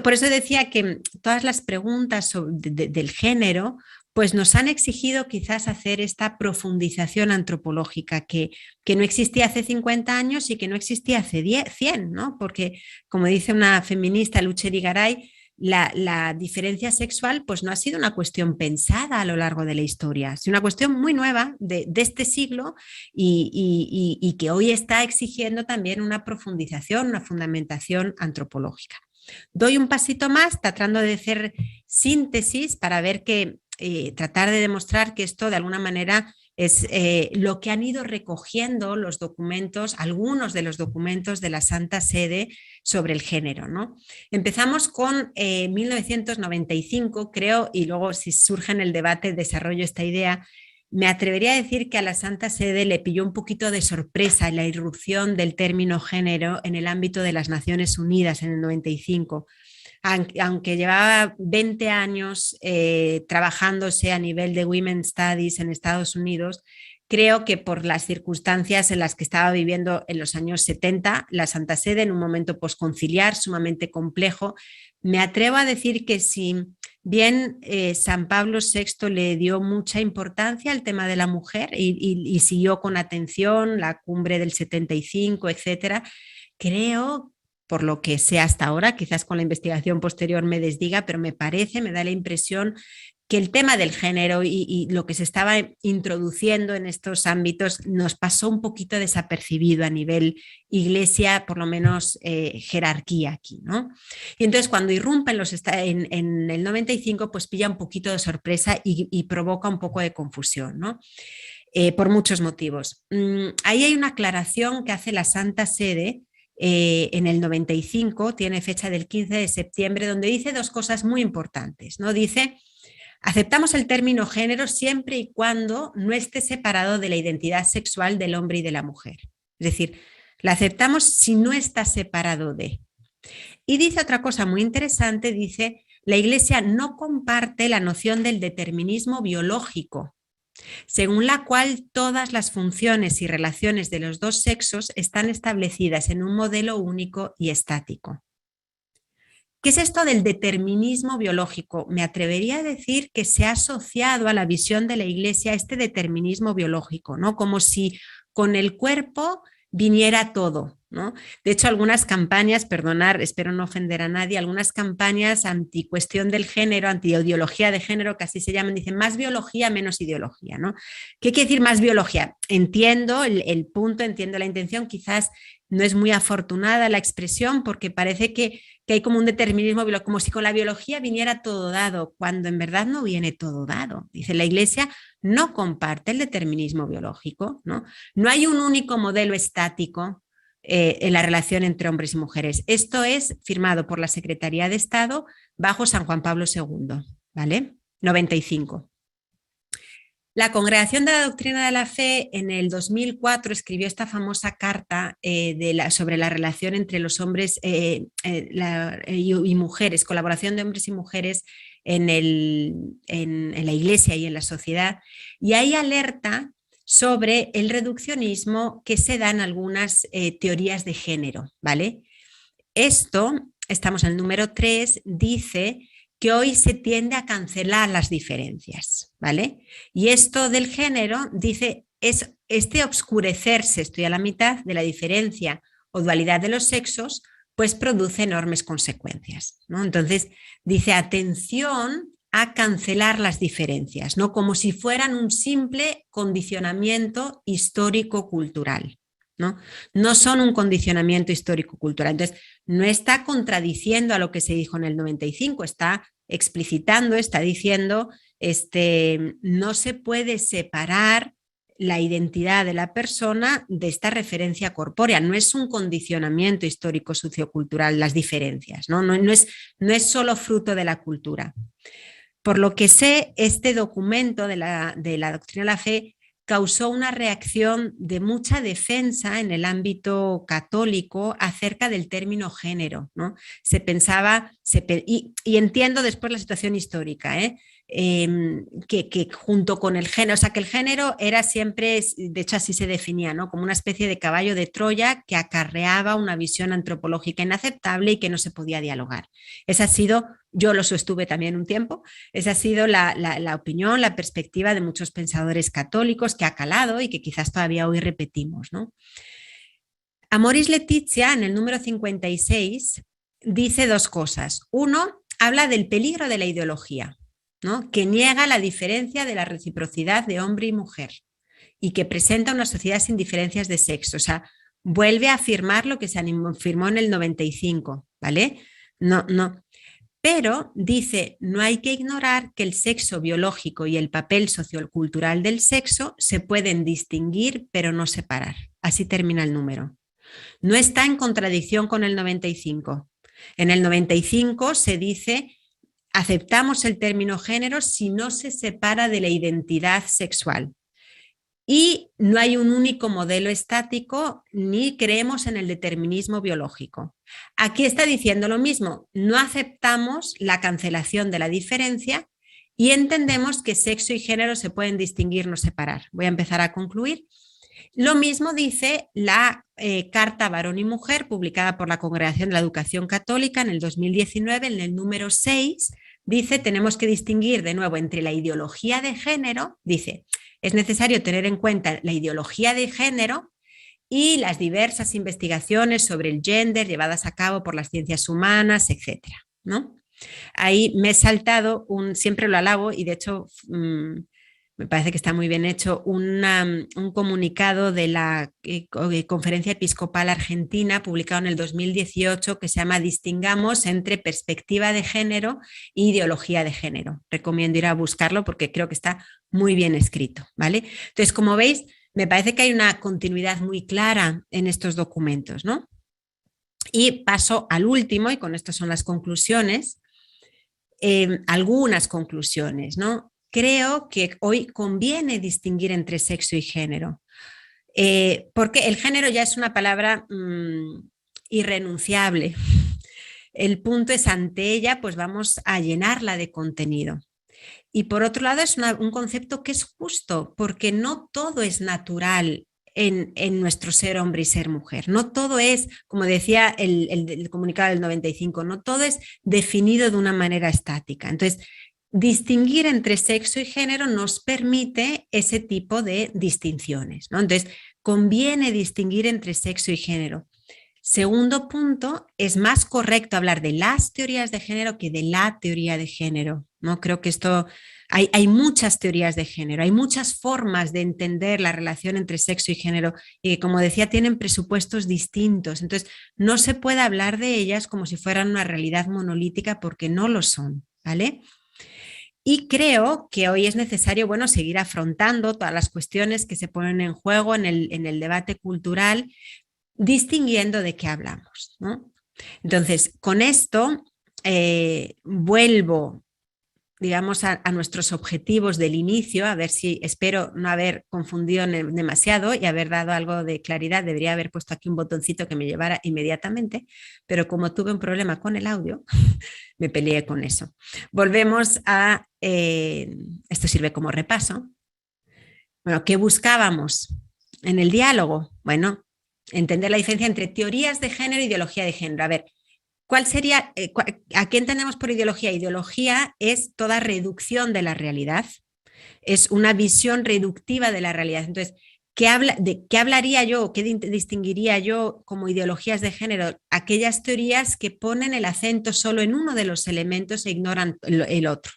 por eso decía que todas las preguntas del género pues nos han exigido quizás hacer esta profundización antropológica que no existía hace 50 años y que no existía hace 100, ¿no? Porque, como dice una feminista, Lucheri Garay, la diferencia sexual pues no ha sido una cuestión pensada a lo largo de la historia, es una cuestión muy nueva de este siglo y que hoy está exigiendo también una profundización, una fundamentación antropológica. Doy un pasito más tratando de hacer síntesis para ver que tratar de demostrar que esto de alguna manera es lo que han ido recogiendo los documentos, algunos de los documentos de la Santa Sede sobre el género, ¿no? Empezamos con 1995, creo, y luego si surge en el debate desarrollo esta idea. Me atrevería a decir que a la Santa Sede le pilló un poquito de sorpresa la irrupción del término género en el ámbito de las Naciones Unidas en el 95. Aunque llevaba 20 años trabajándose a nivel de Women's Studies en Estados Unidos, creo que por las circunstancias en las que estaba viviendo en los años 70, la Santa Sede, en un momento posconciliar sumamente complejo, me atrevo a decir que si bien San Pablo VI le dio mucha importancia al tema de la mujer y siguió con atención la cumbre del 75, etcétera, creo, por lo que sé hasta ahora, quizás con la investigación posterior me desdiga, pero me da la impresión que el tema del género y lo que se estaba introduciendo en estos ámbitos nos pasó un poquito desapercibido a nivel iglesia, por lo menos jerarquía aquí, ¿no? Y entonces cuando irrumpen en el 95, pues pilla un poquito de sorpresa y provoca un poco de confusión, ¿no? Por muchos motivos. Ahí hay una aclaración que hace la Santa Sede en el 95, tiene fecha del 15 de septiembre, donde dice dos cosas muy importantes, ¿no? Dice: Aceptamos el término género siempre y cuando no esté separado de la identidad sexual del hombre y de la mujer. Es decir, la aceptamos si no está separado de. Y dice otra cosa muy interesante, dice, la Iglesia no comparte la noción del determinismo biológico, según la cual todas las funciones y relaciones de los dos sexos están establecidas en un modelo único y estático. ¿Qué es esto del determinismo biológico? Me atrevería a decir que se ha asociado a la visión de la Iglesia este determinismo biológico, ¿no? Como si con el cuerpo viniera todo, ¿no? De hecho, algunas campañas, perdonar, espero no ofender a nadie, algunas campañas anti cuestión del género, anti ideología de género, que así se llaman, dicen más biología, menos ideología, ¿no? ¿Qué quiere decir más biología? Entiendo el punto, entiendo la intención, quizás no es muy afortunada la expresión porque parece que hay como un determinismo, como si con la biología viniera todo dado, cuando en verdad no viene todo dado. Dice, la Iglesia no comparte el determinismo biológico, ¿no? No hay un único modelo estático en la relación entre hombres y mujeres. Esto es firmado por la Secretaría de Estado bajo San Juan Pablo II, ¿vale? 95. La Congregación de la Doctrina de la Fe en el 2004 escribió esta famosa carta sobre la relación entre los hombres y mujeres, colaboración de hombres y mujeres en la Iglesia y en la sociedad, y ahí alerta sobre el reduccionismo que se da en algunas teorías de género, ¿vale? Esto, estamos en el número 3, dice que hoy se tiende a cancelar las diferencias, ¿vale? Y esto del género, dice, es este obscurecerse, estoy a la mitad, de la diferencia o dualidad de los sexos, pues produce enormes consecuencias, ¿no? Entonces, dice, atención a cancelar las diferencias, ¿no? Como si fueran un simple condicionamiento histórico-cultural, ¿no? No son un condicionamiento histórico-cultural. Entonces, no está contradiciendo a lo que se dijo en el 95, está explicitando, está diciendo, no se puede separar la identidad de la persona de esta referencia corpórea, no es un condicionamiento histórico sociocultural las diferencias, ¿no? No es solo fruto de la cultura. Por lo que sé, este documento de la doctrina de la fe causó una reacción de mucha defensa en el ámbito católico acerca del término género, ¿no? Se pensaba, y entiendo después la situación histórica, que junto con el género, o sea, que el género era siempre, de hecho así se definía, ¿no? Como una especie de caballo de Troya que acarreaba una visión antropológica inaceptable y que no se podía dialogar. Esa ha sido, yo lo sostuve también un tiempo, esa ha sido la opinión, la perspectiva de muchos pensadores católicos que ha calado y que quizás todavía hoy repetimos, ¿no? Amoris Laetitia, en el número 56, dice dos cosas. Uno, habla del peligro de la ideología, ¿no? Que niega la diferencia de la reciprocidad de hombre y mujer y que presenta una sociedad sin diferencias de sexo. O sea, vuelve a afirmar lo que se afirmó en el 95, ¿vale? No. Pero dice, no hay que ignorar que el sexo biológico y el papel sociocultural del sexo se pueden distinguir, pero no separar. Así termina el número. No está en contradicción con el 95. En el 95 se dice, aceptamos el término género si no se separa de la identidad sexual. Y no hay un único modelo estático ni creemos en el determinismo biológico. Aquí está diciendo lo mismo, no aceptamos la cancelación de la diferencia y entendemos que sexo y género se pueden distinguir, no separar. Voy a empezar a concluir. Lo mismo dice la Carta Varón y Mujer, publicada por la Congregación de la Educación Católica en el 2019, en el número 6, dice, tenemos que distinguir de nuevo entre la ideología de género, dice, es necesario tener en cuenta la ideología de género y las diversas investigaciones sobre el gender llevadas a cabo por las ciencias humanas, etcétera, ¿no? Ahí me he saltado, siempre lo alabo y de hecho me parece que está muy bien hecho, un comunicado de la Conferencia Episcopal Argentina publicado en el 2018 que se llama Distingamos entre perspectiva de género e ideología de género. Recomiendo ir a buscarlo porque creo que está muy bien escrito, ¿vale? Entonces, como veis, me parece que hay una continuidad muy clara en estos documentos, ¿no? Y paso al último, y con esto son las conclusiones. algunas conclusiones, ¿no? Creo que hoy conviene distinguir entre sexo y género, porque el género ya es una palabra irrenunciable. El punto es, ante ella, pues vamos a llenarla de contenido. Y por otro lado, es un concepto que es justo, porque no todo es natural en nuestro ser hombre y ser mujer. No todo es, como decía el comunicado del 95, no todo es definido de una manera estática. Entonces, distinguir entre sexo y género nos permite ese tipo de distinciones, ¿no? Entonces, conviene distinguir entre sexo y género. Segundo punto, es más correcto hablar de las teorías de género que de la teoría de género, ¿no? Creo que esto, hay muchas teorías de género, hay muchas formas de entender la relación entre sexo y género y, como decía, tienen presupuestos distintos. Entonces, no se puede hablar de ellas como si fueran una realidad monolítica porque no lo son, ¿vale? Y creo que hoy es necesario, bueno, seguir afrontando todas las cuestiones que se ponen en juego en el debate cultural, distinguiendo de qué hablamos, ¿no? Entonces, con esto vuelvo, digamos, a nuestros objetivos del inicio, a ver si, espero no haber confundido demasiado y haber dado algo de claridad. Debería haber puesto aquí un botoncito que me llevara inmediatamente, pero como tuve un problema con el audio, me peleé con eso. Volvemos a, esto sirve como repaso. Bueno, ¿qué buscábamos en el diálogo? Bueno, entender la diferencia entre teorías de género e ideología de género. A ver, ¿cuál sería, a qué entendemos por ideología? Ideología es toda reducción de la realidad, es una visión reductiva de la realidad. Entonces, ¿qué hablaría yo o qué distinguiría yo como ideologías de género? Aquellas teorías que ponen el acento solo en uno de los elementos e ignoran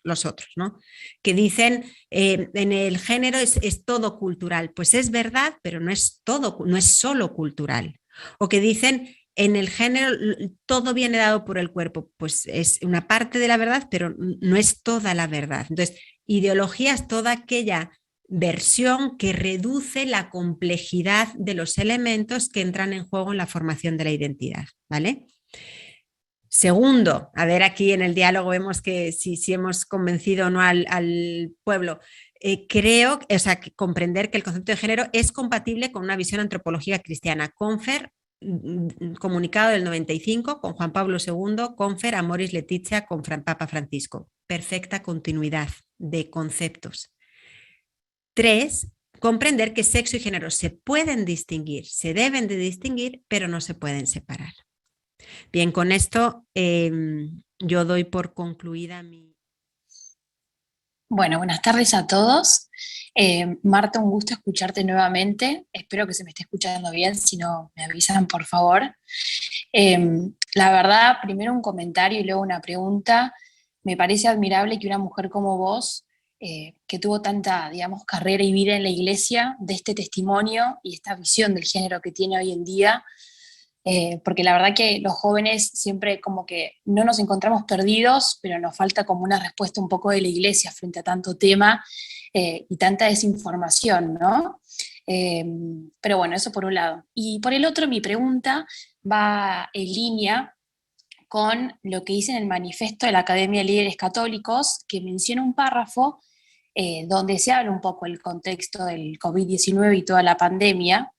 los otros, ¿no? Que dicen en el género es todo cultural. Pues es verdad, pero no es todo, no es solo cultural. O que dicen en el género todo viene dado por el cuerpo. Pues es una parte de la verdad, pero no es toda la verdad. Entonces, ideología es toda aquella versión que reduce la complejidad de los elementos que entran en juego en la formación de la identidad, ¿vale? Segundo, a ver, aquí en el diálogo vemos que si hemos convencido o no al pueblo. Creo, o sea, que comprender que el concepto de género es compatible con una visión antropológica cristiana. Confer, comunicado del 95, con Juan Pablo II, Confer, Amoris Laetitia, con Papa Francisco. Perfecta continuidad de conceptos. 3, comprender que sexo y género se pueden distinguir, se deben de distinguir, pero no se pueden separar. Bien, con esto yo doy por concluida mi... Bueno, buenas tardes a todos. Marta, un gusto escucharte nuevamente. Espero que se me esté escuchando bien, si no me avisan, por favor. La verdad, primero un comentario y luego una pregunta. Me parece admirable que una mujer como vos, que tuvo tanta, digamos, carrera y vida en la iglesia, de este testimonio y esta visión del género que tiene hoy en día, porque la verdad que los jóvenes siempre como que no nos encontramos perdidos, pero nos falta como una respuesta un poco de la iglesia frente a tanto tema y tanta desinformación, ¿no? Pero bueno, eso por un lado. Y por el otro, mi pregunta va en línea con lo que dice en el manifiesto de la Academia de Líderes Católicos, que menciona un párrafo donde se habla un poco el contexto del COVID-19 y toda la pandemia,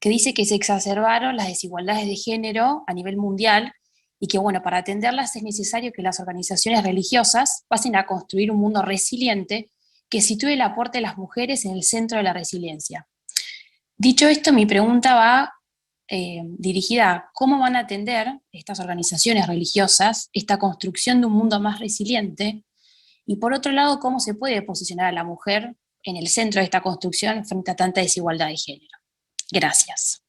que dice que se exacerbaron las desigualdades de género a nivel mundial y que, bueno, para atenderlas es necesario que las organizaciones religiosas pasen a construir un mundo resiliente que sitúe el aporte de las mujeres en el centro de la resiliencia. Dicho esto, mi pregunta va dirigida a cómo van a atender estas organizaciones religiosas esta construcción de un mundo más resiliente y, por otro lado, cómo se puede posicionar a la mujer en el centro de esta construcción frente a tanta desigualdad de género. Gracias.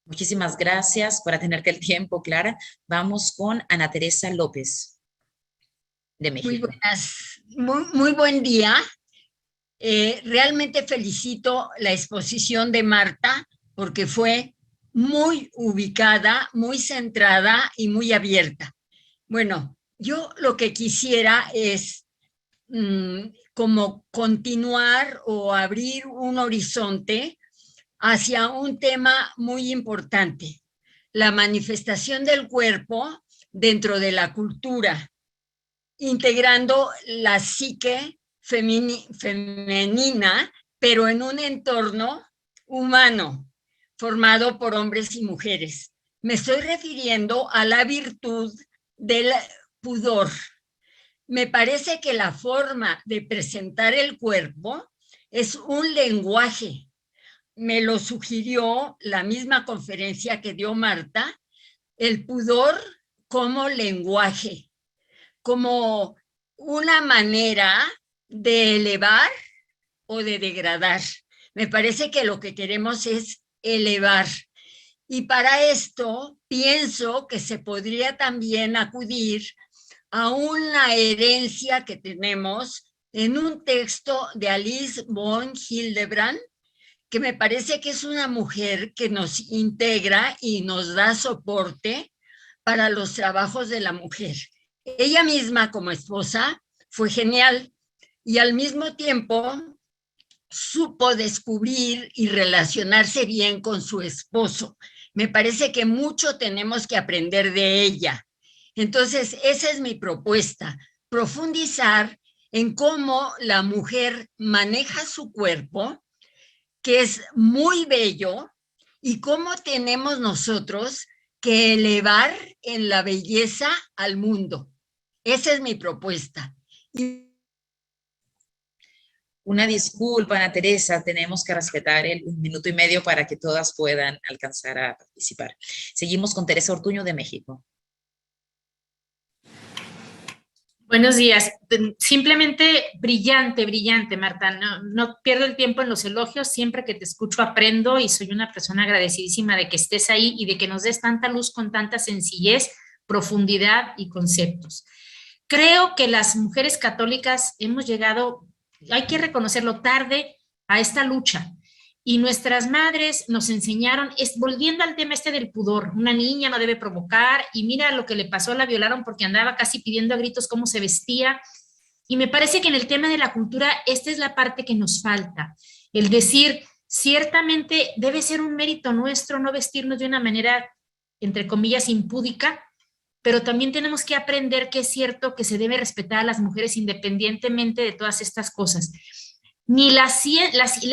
Muchísimas gracias por atenderte el tiempo, Clara. Vamos con Ana Teresa López, de México. Muy buenas, muy buen día. Realmente felicito la exposición de Marta porque fue muy ubicada, muy centrada y muy abierta. Bueno, yo lo que quisiera es como continuar o abrir un horizonte hacia un tema muy importante, la manifestación del cuerpo dentro de la cultura, integrando la psique femenina, pero en un entorno humano, formado por hombres y mujeres. Me estoy refiriendo a la virtud del pudor. Me parece que la forma de presentar el cuerpo es un lenguaje. Me lo sugirió la misma conferencia que dio Marta, el pudor como lenguaje, como una manera de elevar o de degradar. Me parece que lo que queremos es elevar. Y para esto pienso que se podría también acudir a una herencia que tenemos en un texto de Alice von Hildebrand, que me parece que es una mujer que nos integra y nos da soporte para los trabajos de la mujer. Ella misma como esposa fue genial y al mismo tiempo supo descubrir y relacionarse bien con su esposo. Me parece que mucho tenemos que aprender de ella. Entonces, esa es mi propuesta, profundizar en cómo la mujer maneja su cuerpo, que es muy bello, y cómo tenemos nosotros que elevar en la belleza al mundo. Esa es mi propuesta. Una disculpa, Ana Teresa, tenemos que respetar el 1 minuto y medio para que todas puedan alcanzar a participar. Seguimos con Teresa Ortuño de México. Buenos días. Simplemente brillante, brillante, Marta. No pierdo el tiempo en los elogios. Siempre que te escucho aprendo y soy una persona agradecidísima de que estés ahí y de que nos des tanta luz con tanta sencillez, profundidad y conceptos. Creo que las mujeres católicas hemos llegado, hay que reconocerlo, tarde a esta lucha. Y nuestras madres nos enseñaron, volviendo al tema este del pudor, una niña no debe provocar, y mira lo que le pasó, la violaron porque andaba casi pidiendo a gritos cómo se vestía. Y me parece que en el tema de la cultura, esta es la parte que nos falta. El decir, ciertamente debe ser un mérito nuestro no vestirnos de una manera, entre comillas, impúdica, pero también tenemos que aprender que es cierto que se debe respetar a las mujeres independientemente de todas estas cosas. Ni la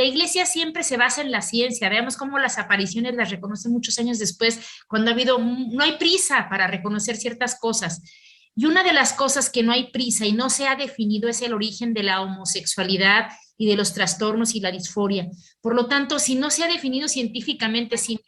iglesia siempre se basa en la ciencia. Veamos cómo las apariciones las reconoce muchos años después, cuando no hay prisa para reconocer ciertas cosas. Y una de las cosas que no hay prisa y no se ha definido es el origen de la homosexualidad y de los trastornos y la disforia. Por lo tanto, si no se ha definido científicamente, si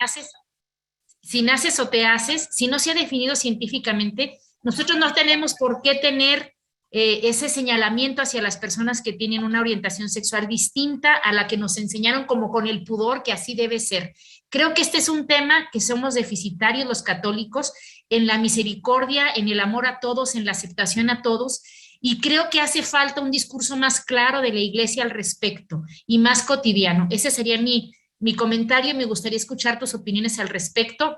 naces o te haces, si no se ha definido científicamente, nosotros no tenemos por qué tener ese señalamiento hacia las personas que tienen una orientación sexual distinta a la que nos enseñaron como con el pudor, que así debe ser. Creo que este es un tema que somos deficitarios los católicos en la misericordia, en el amor a todos, en la aceptación a todos, y creo que hace falta un discurso más claro de la iglesia al respecto y más cotidiano. Ese sería mi comentario y me gustaría escuchar tus opiniones al respecto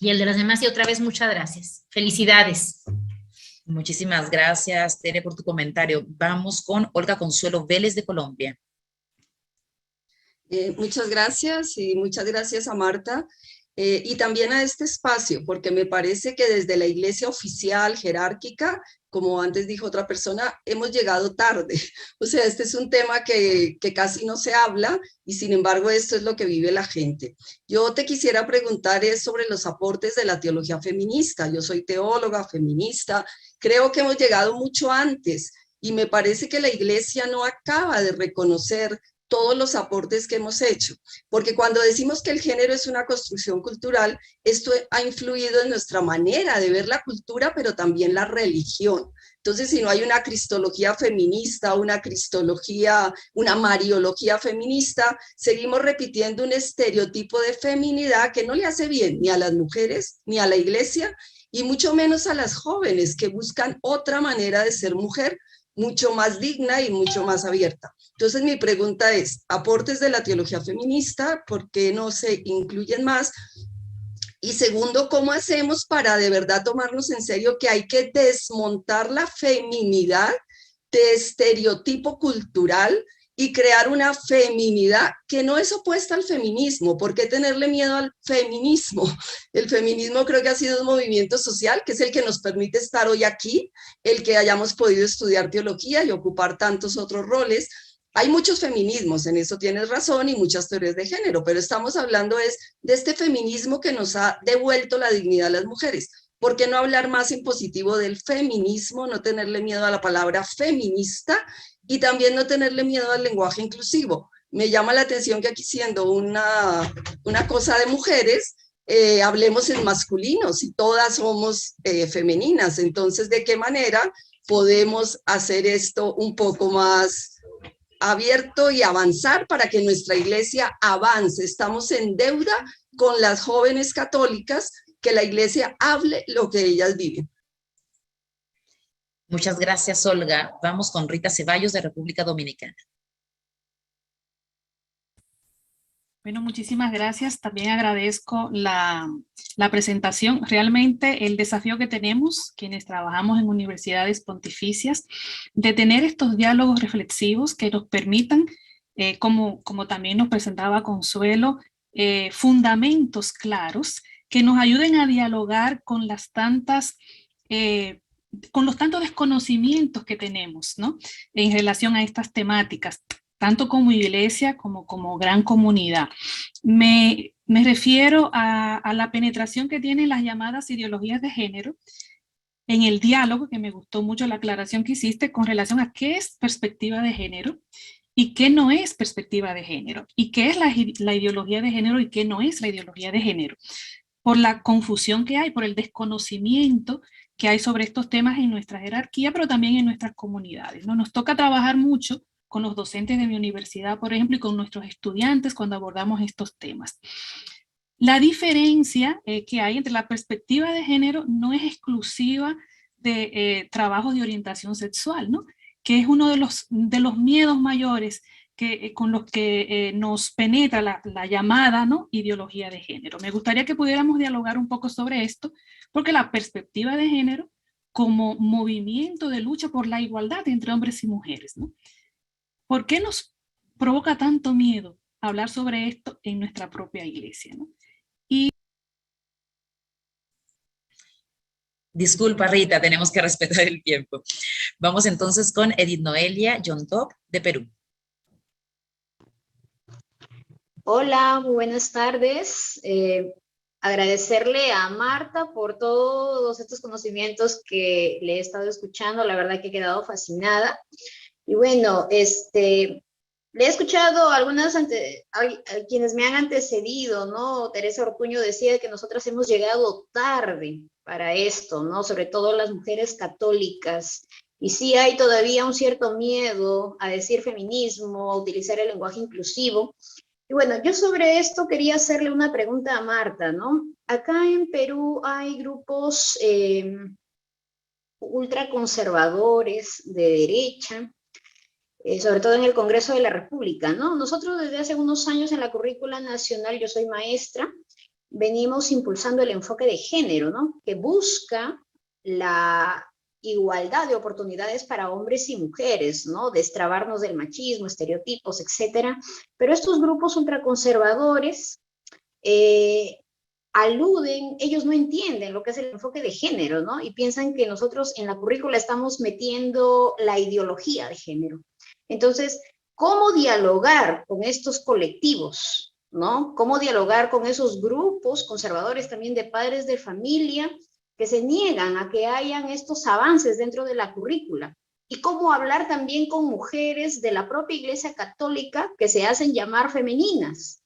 y el de los demás. Y otra vez, muchas gracias. Felicidades. Muchísimas gracias, Tere, por tu comentario. Vamos con Olga Consuelo Vélez de Colombia. Muchas gracias y muchas gracias a Marta y también a este espacio, porque me parece que desde la iglesia oficial, jerárquica, como antes dijo otra persona, hemos llegado tarde. O sea, este es un tema que casi no se habla y sin embargo esto es lo que vive la gente. Yo te quisiera preguntar sobre los aportes de la teología feminista. Yo soy teóloga feminista, creo que hemos llegado mucho antes y me parece que la iglesia no acaba de reconocer todos los aportes que hemos hecho, porque cuando decimos que el género es una construcción cultural, esto ha influido en nuestra manera de ver la cultura, pero también la religión. Entonces, si no hay una cristología feminista, una mariología feminista, seguimos repitiendo un estereotipo de feminidad que no le hace bien ni a las mujeres, ni a la iglesia, y mucho menos a las jóvenes que buscan otra manera de ser mujer, mucho más digna y mucho más abierta. Entonces mi pregunta es, aportes de la teología feminista, ¿por qué no se incluyen más? Y segundo, ¿cómo hacemos para de verdad tomarnos en serio que hay que desmontar la feminidad de estereotipo cultural y crear una feminidad que no es opuesta al feminismo. ¿Por qué tenerle miedo al feminismo? El feminismo creo que ha sido un movimiento social que es el que nos permite estar hoy aquí, el que hayamos podido estudiar teología y ocupar tantos otros roles. Hay muchos feminismos, en eso tienes razón, y muchas teorías de género, pero estamos hablando de este feminismo que nos ha devuelto la dignidad a las mujeres. ¿Por qué no hablar más en positivo del feminismo, no tenerle miedo a la palabra feminista y también no tenerle miedo al lenguaje inclusivo? Me llama la atención que aquí, siendo una cosa de mujeres, hablemos en masculino, si todas somos femeninas. Entonces, ¿de qué manera podemos hacer esto un poco más abierto y avanzar para que nuestra iglesia avance? Estamos en deuda con las jóvenes católicas, que la iglesia hable lo que ellas viven. Muchas gracias, Olga. Vamos con Rita Ceballos, de República Dominicana. Bueno, muchísimas gracias. También agradezco la presentación. Realmente el desafío que tenemos, quienes trabajamos en universidades pontificias, de tener estos diálogos reflexivos que nos permitan, como también nos presentaba Consuelo, fundamentos claros que nos ayuden a dialogar con con los tantos desconocimientos que tenemos, ¿no?, en relación a estas temáticas, tanto como iglesia como gran comunidad. Me refiero a la penetración que tienen las llamadas ideologías de género en el diálogo, que me gustó mucho la aclaración que hiciste con relación a qué es perspectiva de género y qué no es perspectiva de género, y qué es la ideología de género y qué no es la ideología de género, por la confusión que hay, por el desconocimiento que hay sobre estos temas en nuestra jerarquía, pero también en nuestras comunidades, ¿no? Nos toca trabajar mucho con los docentes de mi universidad, por ejemplo, y con nuestros estudiantes cuando abordamos estos temas. La diferencia que hay entre la perspectiva de género no es exclusiva de trabajos de orientación sexual, ¿no?, que es uno de los miedos mayores con los que nos penetra la llamada, ¿no?, ideología de género. Me gustaría que pudiéramos dialogar un poco sobre esto, porque la perspectiva de género como movimiento de lucha por la igualdad entre hombres y mujeres, ¿no? ¿Por qué nos provoca tanto miedo hablar sobre esto en nuestra propia iglesia, ¿no? Disculpa, Rita, tenemos que respetar el tiempo. Vamos entonces con Edith Noelia Yontop, de Perú. Hola, muy buenas tardes. Agradecerle a Marta por todos estos conocimientos que le he estado escuchando. La verdad que he quedado fascinada. Y bueno, le he escuchado a quienes me han antecedido, ¿no? Teresa Ortuño decía que nosotras hemos llegado tarde para esto, ¿no? Sobre todo las mujeres católicas. Y sí hay todavía un cierto miedo a decir feminismo, a utilizar el lenguaje inclusivo. Y bueno, yo sobre esto quería hacerle una pregunta a Marta, ¿no? Acá en Perú hay grupos ultraconservadores de derecha, sobre todo en el Congreso de la República, ¿no? Nosotros desde hace unos años en la currícula nacional, yo soy maestra, venimos impulsando el enfoque de género, ¿no?, que busca la igualdad de oportunidades para hombres y mujeres, ¿no?, destrabarnos del machismo, estereotipos, etcétera. Pero estos grupos ultraconservadores aluden, ellos no entienden lo que es el enfoque de género, ¿no?, y piensan que nosotros en la currícula estamos metiendo la ideología de género. Entonces, ¿cómo dialogar con estos colectivos, ¿no? ¿Cómo dialogar con esos grupos conservadores también de padres de familia que se niegan a que hayan estos avances dentro de la currícula? Y cómo hablar también con mujeres de la propia Iglesia Católica que se hacen llamar femeninas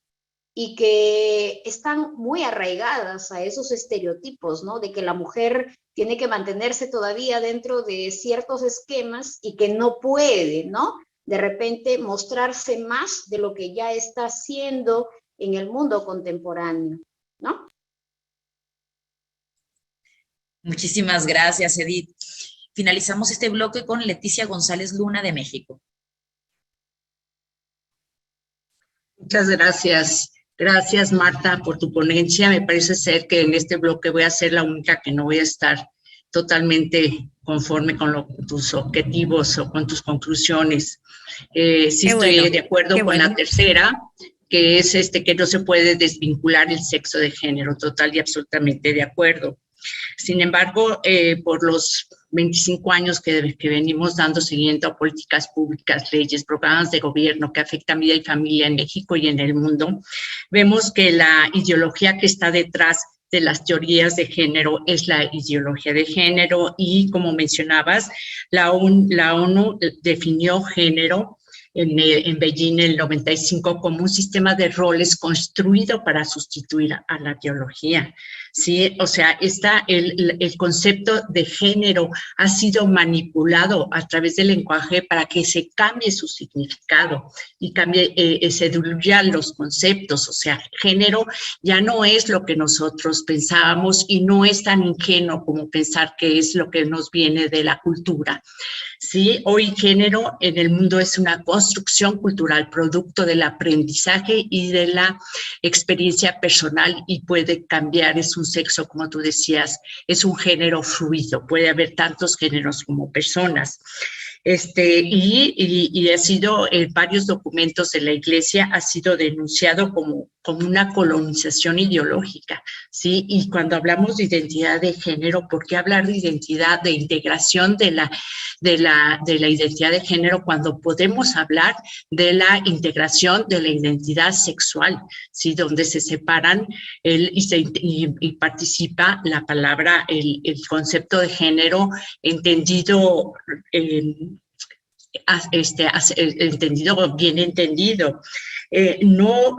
y que están muy arraigadas a esos estereotipos, ¿no?, de que la mujer tiene que mantenerse todavía dentro de ciertos esquemas y que no puede, ¿no?, de repente mostrarse más de lo que ya está haciendo en el mundo contemporáneo, ¿no? Muchísimas gracias, Edith. Finalizamos este bloque con Leticia González Luna, de México. Muchas gracias. Gracias, Marta, por tu ponencia. Me parece ser que en este bloque voy a ser la única que no voy a estar totalmente conforme con tus objetivos o con tus conclusiones. Sí estoy de acuerdo con la tercera, que es que no se puede desvincular el sexo de género, total y absolutamente de acuerdo. Sin embargo, por los 25 años que venimos dando seguimiento a políticas públicas, leyes, programas de gobierno que afectan vida y familia en México y en el mundo, vemos que la ideología que está detrás de las teorías de género es la ideología de género y, como mencionabas, la ONU definió género en Beijing en el 95 como un sistema de roles construido para sustituir a la biología. ¿Sí? O sea, el concepto de género ha sido manipulado a través del lenguaje para que se cambie su significado y se diluyan los conceptos. O sea, género ya no es lo que nosotros pensábamos y no es tan ingenuo como pensar que es lo que nos viene de la cultura. Sí, hoy género en el mundo es una construcción cultural, producto del aprendizaje y de la experiencia personal y puede cambiar, es un sexo, como tú decías, es un género fluido, puede haber tantos géneros como personas. Y ha sido en varios documentos de la Iglesia ha sido denunciado como una colonización ideológica, ¿sí? Y cuando hablamos de identidad de género, ¿por qué hablar de identidad, de integración de la identidad de género cuando podemos hablar de la integración de la identidad sexual, ¿sí? Donde se separan y participa la palabra, el concepto de género entendido bien entendido. No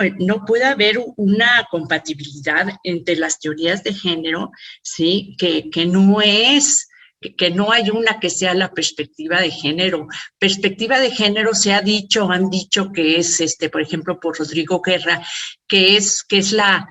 puede haber una compatibilidad entre las teorías de género, ¿sí? Que no hay una que sea la perspectiva de género. Perspectiva de género han dicho que es, por ejemplo, por Rodrigo Guerra, que es la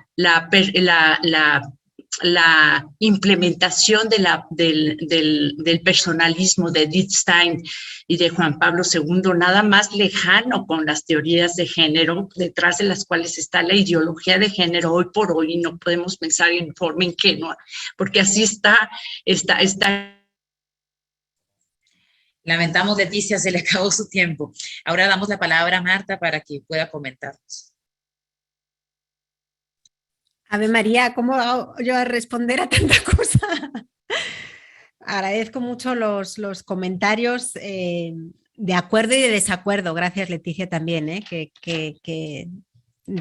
implementación del personalismo de Edith Stein y de Juan Pablo II, nada más lejano con las teorías de género, detrás de las cuales está la ideología de género hoy por hoy, y no podemos pensar en forma ingenua, porque así está. Lamentamos, Leticia, se le acabó su tiempo. Ahora damos la palabra a Marta para que pueda comentarnos. Ave María, ¿cómo hago yo a responder a tanta cosa? Agradezco mucho los comentarios de acuerdo y de desacuerdo. Gracias, Leticia, también, que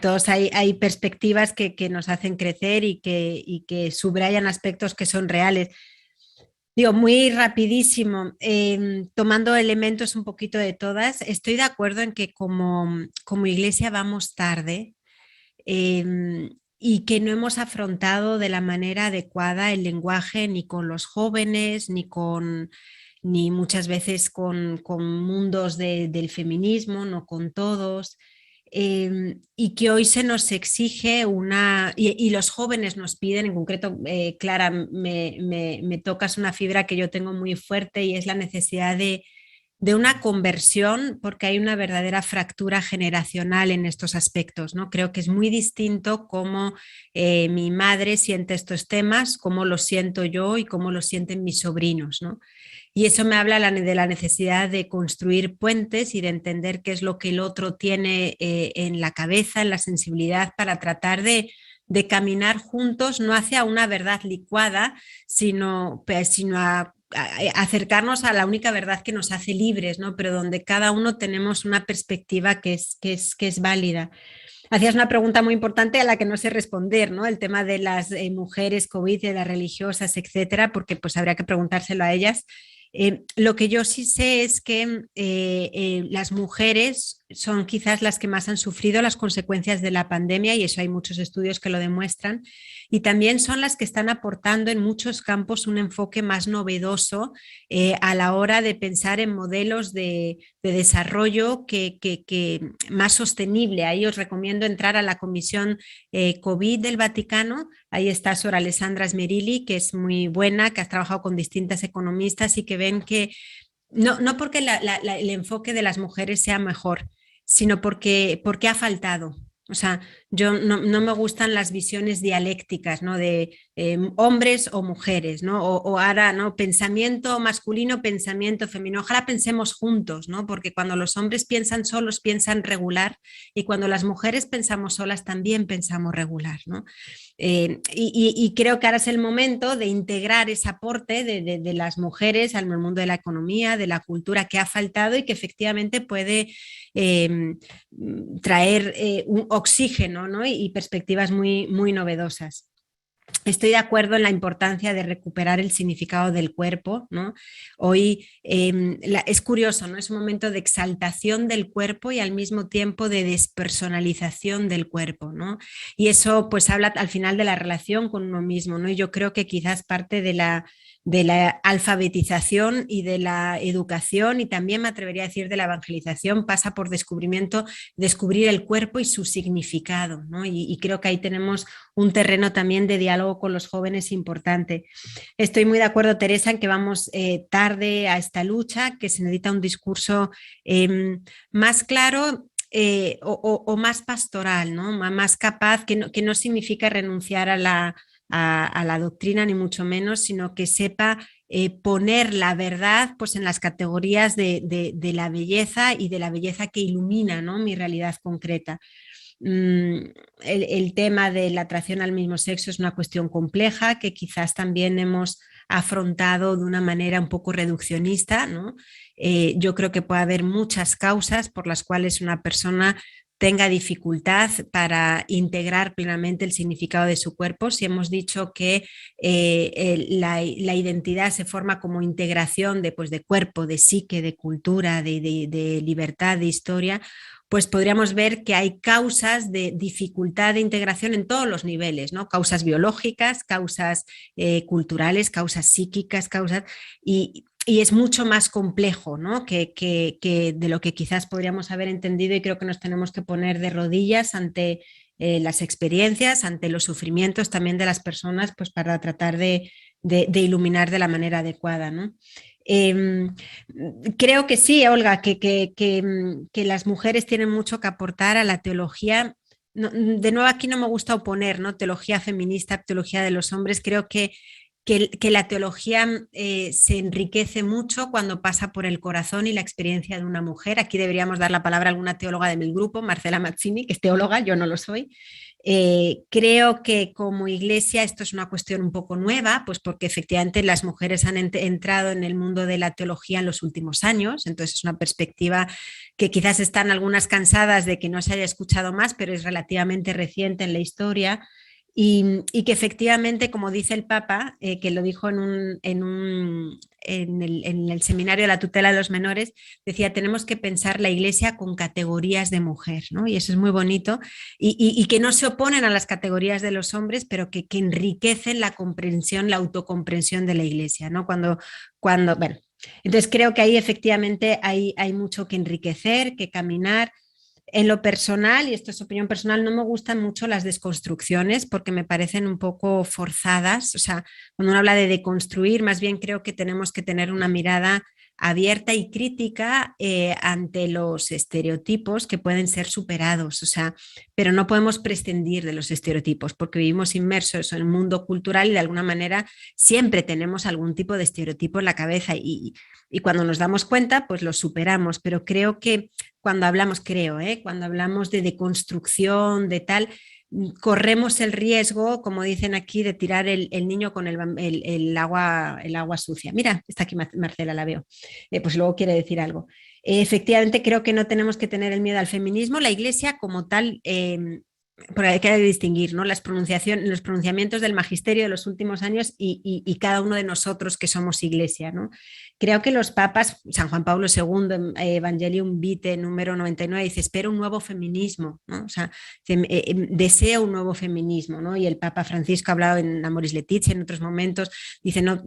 todos hay perspectivas que nos hacen crecer y que subrayan aspectos que son reales. Digo, muy rapidísimo, tomando elementos un poquito de todas, estoy de acuerdo en que como Iglesia vamos tarde y que no hemos afrontado de la manera adecuada el lenguaje ni con los jóvenes, ni muchas veces con mundos del feminismo, no con todos. Y que hoy se nos exige y los jóvenes nos piden, en concreto, Clara, me tocas una fibra que yo tengo muy fuerte y es la necesidad de una conversión, porque hay una verdadera fractura generacional en estos aspectos, ¿no? Creo que es muy distinto cómo mi madre siente estos temas, cómo lo siento yo y cómo lo sienten mis sobrinos, ¿no? Y eso me habla de la necesidad de construir puentes y de entender qué es lo que el otro tiene en la cabeza, en la sensibilidad, para tratar de caminar juntos, no hacia una verdad licuada, sino a acercarnos a la única verdad que nos hace libres, ¿no? Pero donde cada uno tenemos una perspectiva que es válida. Hacías una pregunta muy importante a la que no sé responder, ¿no? El tema de las mujeres COVID, de las religiosas, etcétera, porque pues habría que preguntárselo a ellas. Lo que yo sí sé es que las mujeres son quizás las que más han sufrido las consecuencias de la pandemia, y eso hay muchos estudios que lo demuestran, y también son las que están aportando en muchos campos un enfoque más novedoso a la hora de pensar en modelos de desarrollo que más sostenible. Ahí os recomiendo entrar a la Comisión COVID del Vaticano. Ahí está Sor Alessandra Smerilli, que es muy buena, que ha trabajado con distintas economistas y que ven que no porque el enfoque de las mujeres sea mejor, sino porque ha faltado. O sea, yo no me gustan las visiones dialécticas, ¿no? De hombres o mujeres, ¿no? O ahora, ¿no? Pensamiento masculino, pensamiento femenino. Ojalá pensemos juntos, ¿no? Porque cuando los hombres piensan solos, piensan regular, y cuando las mujeres pensamos solas, también pensamos regular, ¿no? Y creo que ahora es el momento de integrar ese aporte de las mujeres al mundo de la economía, de la cultura, que ha faltado y que efectivamente puede traer un oxígeno, ¿no? y perspectivas muy, muy novedosas. Estoy de acuerdo en la importancia de recuperar el significado del cuerpo, ¿no? Hoy es curioso, ¿no? Es un momento de exaltación del cuerpo y al mismo tiempo de despersonalización del cuerpo, ¿no? Y eso pues habla al final de la relación con uno mismo, ¿no? Y yo creo que quizás parte de la alfabetización y de la educación, y también me atrevería a decir de la evangelización, pasa por descubrir el cuerpo y su significado, ¿no? Y creo que ahí tenemos un terreno también de diálogo con los jóvenes importante. Estoy muy de acuerdo, Teresa, en que vamos tarde a esta lucha, que se necesita un discurso más claro o más pastoral, ¿no? Más capaz, que no significa renunciar a la doctrina, ni mucho menos, sino que sepa poner la verdad pues, en las categorías de la belleza y de la belleza que ilumina, ¿no? Mi realidad concreta. El tema de la atracción al mismo sexo es una cuestión compleja que quizás también hemos afrontado de una manera un poco reduccionista, ¿no? Yo creo que puede haber muchas causas por las cuales una persona tenga dificultad para integrar plenamente el significado de su cuerpo. Si hemos dicho que la identidad se forma como integración de cuerpo, de psique, de cultura, de libertad, de historia, pues podríamos ver que hay causas de dificultad de integración en todos los niveles, ¿no? Causas biológicas, causas culturales, causas psíquicas, y es mucho más complejo, ¿no? que de lo que quizás podríamos haber entendido, y creo que nos tenemos que poner de rodillas ante las experiencias, ante los sufrimientos también de las personas, pues para tratar de iluminar de la manera adecuada, ¿no? Creo que sí, Olga, que las mujeres tienen mucho que aportar a la teología. No, de nuevo, aquí no me gusta oponer, ¿no? Teología feminista, teología de los hombres. Creo que la teología se enriquece mucho cuando pasa por el corazón y la experiencia de una mujer. Aquí deberíamos dar la palabra a alguna teóloga de mi grupo, Marcela Mazzini, que es teóloga, yo no lo soy. Creo que como iglesia esto es una cuestión un poco nueva, pues porque efectivamente las mujeres han entrado en el mundo de la teología en los últimos años, entonces es una perspectiva que quizás están algunas cansadas de que no se haya escuchado más, pero es relativamente reciente en la historia. Y que efectivamente, como dice el Papa, que lo dijo en el seminario de la tutela de los menores, decía, tenemos que pensar la iglesia con categorías de mujer, ¿no? Y eso es muy bonito, y que no se oponen a las categorías de los hombres, pero que enriquecen la comprensión, la autocomprensión de la iglesia, ¿no? Bueno, entonces creo que ahí efectivamente hay mucho que enriquecer, que caminar. En lo personal, y esto es opinión personal, no me gustan mucho las desconstrucciones porque me parecen un poco forzadas. O sea, cuando uno habla de deconstruir, más bien creo que tenemos que tener una mirada abierta y crítica ante los estereotipos que pueden ser superados, o sea, pero no podemos prescindir de los estereotipos porque vivimos inmersos en el mundo cultural y de alguna manera siempre tenemos algún tipo de estereotipo en la cabeza y cuando nos damos cuenta pues lo superamos, pero creo que cuando hablamos de deconstrucción, de tal, corremos el riesgo, como dicen aquí, de tirar el niño con el agua sucia. Mira, está aquí Marcela, la veo. Pues luego quiere decir algo. Efectivamente, creo que no tenemos que tener el miedo al feminismo. La Iglesia como tal, porque hay que distinguir, ¿no? Los pronunciamientos del magisterio de los últimos años y cada uno de nosotros que somos Iglesia, ¿no? Creo que los papas, San Juan Pablo II, Evangelium Vitae, número 99, dice, espero un nuevo feminismo, ¿no? O sea, deseo un nuevo feminismo, ¿no? Y el Papa Francisco ha hablado en Amoris Laetitia en otros momentos, dice, no,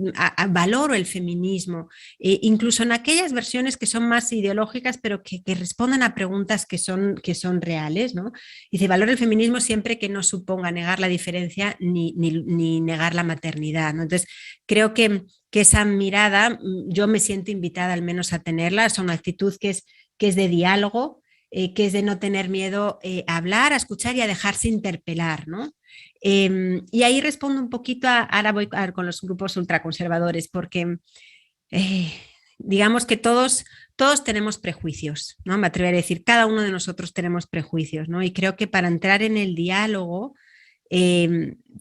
valoro el feminismo, incluso en aquellas versiones que son más ideológicas, pero que responden a preguntas que son reales, ¿no? Dice, valoro el feminismo siempre que no suponga negar la diferencia ni negar la maternidad, ¿no? Entonces, creo que esa mirada, yo me siento invitada al menos a tenerla, es una actitud que es de diálogo, que es de no tener miedo a hablar, a escuchar y a dejarse interpelar, ¿no? Y ahí respondo un poquito, ahora voy con los grupos ultraconservadores, porque digamos que todos tenemos prejuicios, ¿no? Me atrevería a decir, cada uno de nosotros tenemos prejuicios, ¿no? Y creo que para entrar en el diálogo,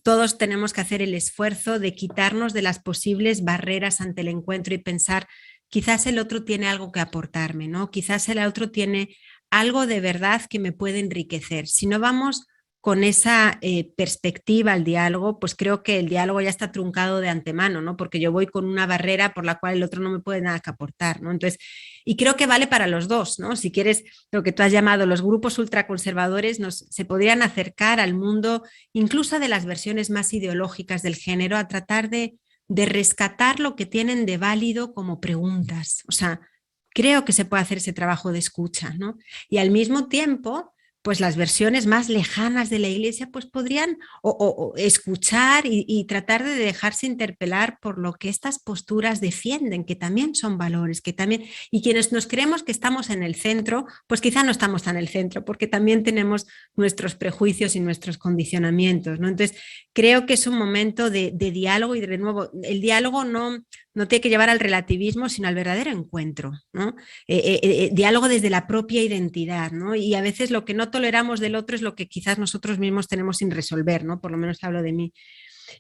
todos tenemos que hacer el esfuerzo de quitarnos de las posibles barreras ante el encuentro y pensar, quizás el otro tiene algo que aportarme, ¿no? Quizás el otro tiene algo de verdad que me puede enriquecer. Si no vamos con esa perspectiva al diálogo, pues creo que el diálogo ya está truncado de antemano, ¿no? Porque yo voy con una barrera por la cual el otro no me puede nada que aportar, ¿no? Entonces, y creo que vale para los dos, ¿no? Si quieres, lo que tú has llamado los grupos ultraconservadores se podrían acercar al mundo, incluso de las versiones más ideológicas del género, a tratar de rescatar lo que tienen de válido como preguntas. O sea, creo que se puede hacer ese trabajo de escucha, ¿no? Y al mismo tiempo, pues las versiones más lejanas de la Iglesia pues podrían o escuchar y tratar de dejarse interpelar por lo que estas posturas defienden, que también son valores, que también, y quienes nos creemos que estamos en el centro, pues quizá no estamos tan en el centro, porque también tenemos nuestros prejuicios y nuestros condicionamientos, ¿no? Entonces, creo que es un momento de diálogo y de nuevo, el diálogo no tiene que llevar al relativismo, sino al verdadero encuentro, ¿no? Diálogo desde la propia identidad, ¿no? Y a veces lo que no toleramos del otro es lo que quizás nosotros mismos tenemos sin resolver, ¿no? Por lo menos hablo de mí.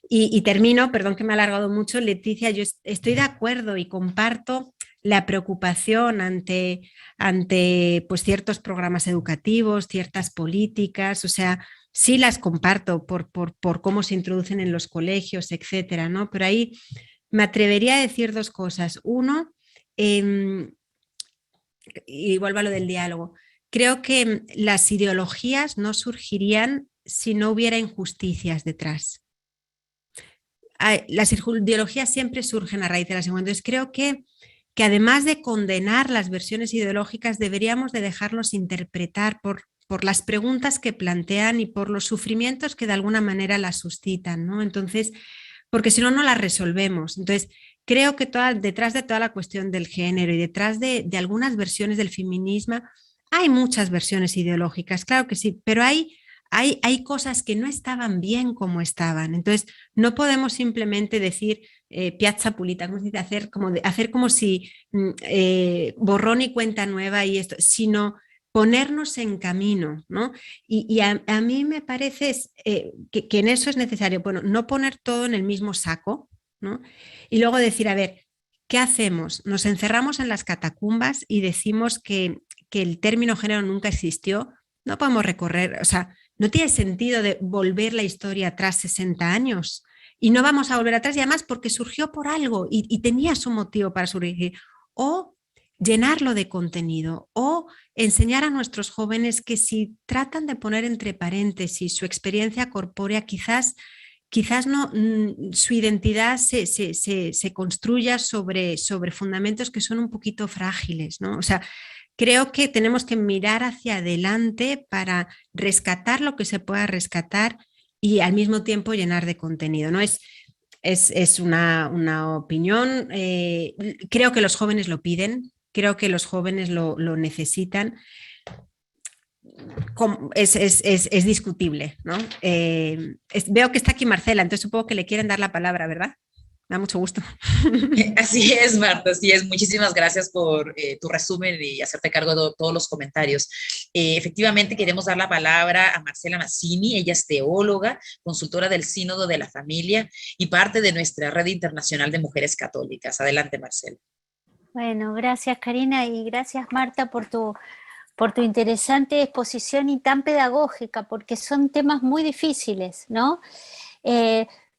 Y termino, perdón que me he alargado mucho, Leticia, yo estoy de acuerdo y comparto la preocupación ante pues, ciertos programas educativos, ciertas políticas, o sea, sí las comparto por cómo se introducen en los colegios, etcétera, ¿no? Pero ahí me atrevería a decir dos cosas. Uno, y vuelvo a lo del diálogo, creo que las ideologías no surgirían si no hubiera injusticias detrás. Las ideologías siempre surgen a raíz de las injusticias. Entonces creo que además de condenar las versiones ideológicas, deberíamos de dejarnos interpretar por las preguntas que plantean y por los sufrimientos que de alguna manera las suscitan, ¿no? Entonces, porque si no, no las resolvemos. Entonces, creo que detrás de toda la cuestión del género y detrás de algunas versiones del feminismo, hay muchas versiones ideológicas, claro que sí, pero hay cosas que no estaban bien como estaban. Entonces, no podemos simplemente decir piazza pulita, hacer como si borrón y cuenta nueva y esto, sino ponernos en camino, ¿no? Y a mí me parece que en eso es necesario, bueno, no poner todo en el mismo saco, ¿no? Y luego decir, a ver, ¿qué hacemos? Nos encerramos en las catacumbas y decimos que el término género nunca existió. No podemos recorrer, o sea, no tiene sentido de volver la historia atrás 60 años. Y no vamos a volver atrás, y además porque surgió por algo y tenía su motivo para surgir. O llenarlo de contenido o enseñar a nuestros jóvenes que si tratan de poner entre paréntesis su experiencia corpórea, quizás no, su identidad se construya sobre fundamentos que son un poquito frágiles, ¿no? O sea, creo que tenemos que mirar hacia adelante para rescatar lo que se pueda rescatar y al mismo tiempo llenar de contenido, ¿no? Es una opinión, creo que los jóvenes lo piden, creo que los jóvenes lo necesitan. Es discutible, ¿no? Veo que está aquí Marcela, entonces supongo que le quieren dar la palabra, ¿verdad? Me da mucho gusto. Así es, Marta, así es. Muchísimas gracias por tu resumen y hacerte cargo de todos los comentarios. Efectivamente, queremos dar la palabra a Marcela Mazzini. Ella es teóloga, consultora del Sínodo de la Familia y parte de nuestra Red Internacional de Mujeres Católicas. Adelante, Marcela. Bueno, gracias, Karina, y gracias, Marta, por tu interesante exposición y tan pedagógica, porque son temas muy difíciles, ¿no?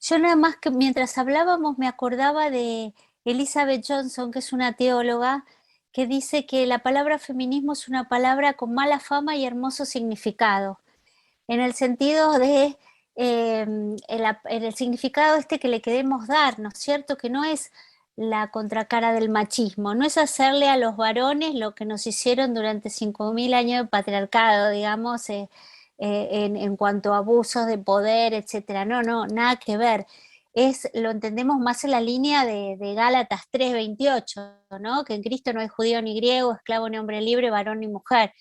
Yo nada más que mientras hablábamos me acordaba de Elizabeth Johnson, que es una teóloga, que dice que la palabra feminismo es una palabra con mala fama y hermoso significado, en el sentido de, en el significado que le queremos dar, ¿no es cierto? Que no es la contracara del machismo, no es hacerle a los varones lo que nos hicieron durante 5.000 años de patriarcado, digamos, en cuanto a abusos de poder, etcétera. No, nada que ver. Lo entendemos más en la línea de Gálatas 3:28, ¿no? Que en Cristo no hay judío ni griego, esclavo ni hombre libre, varón ni mujer,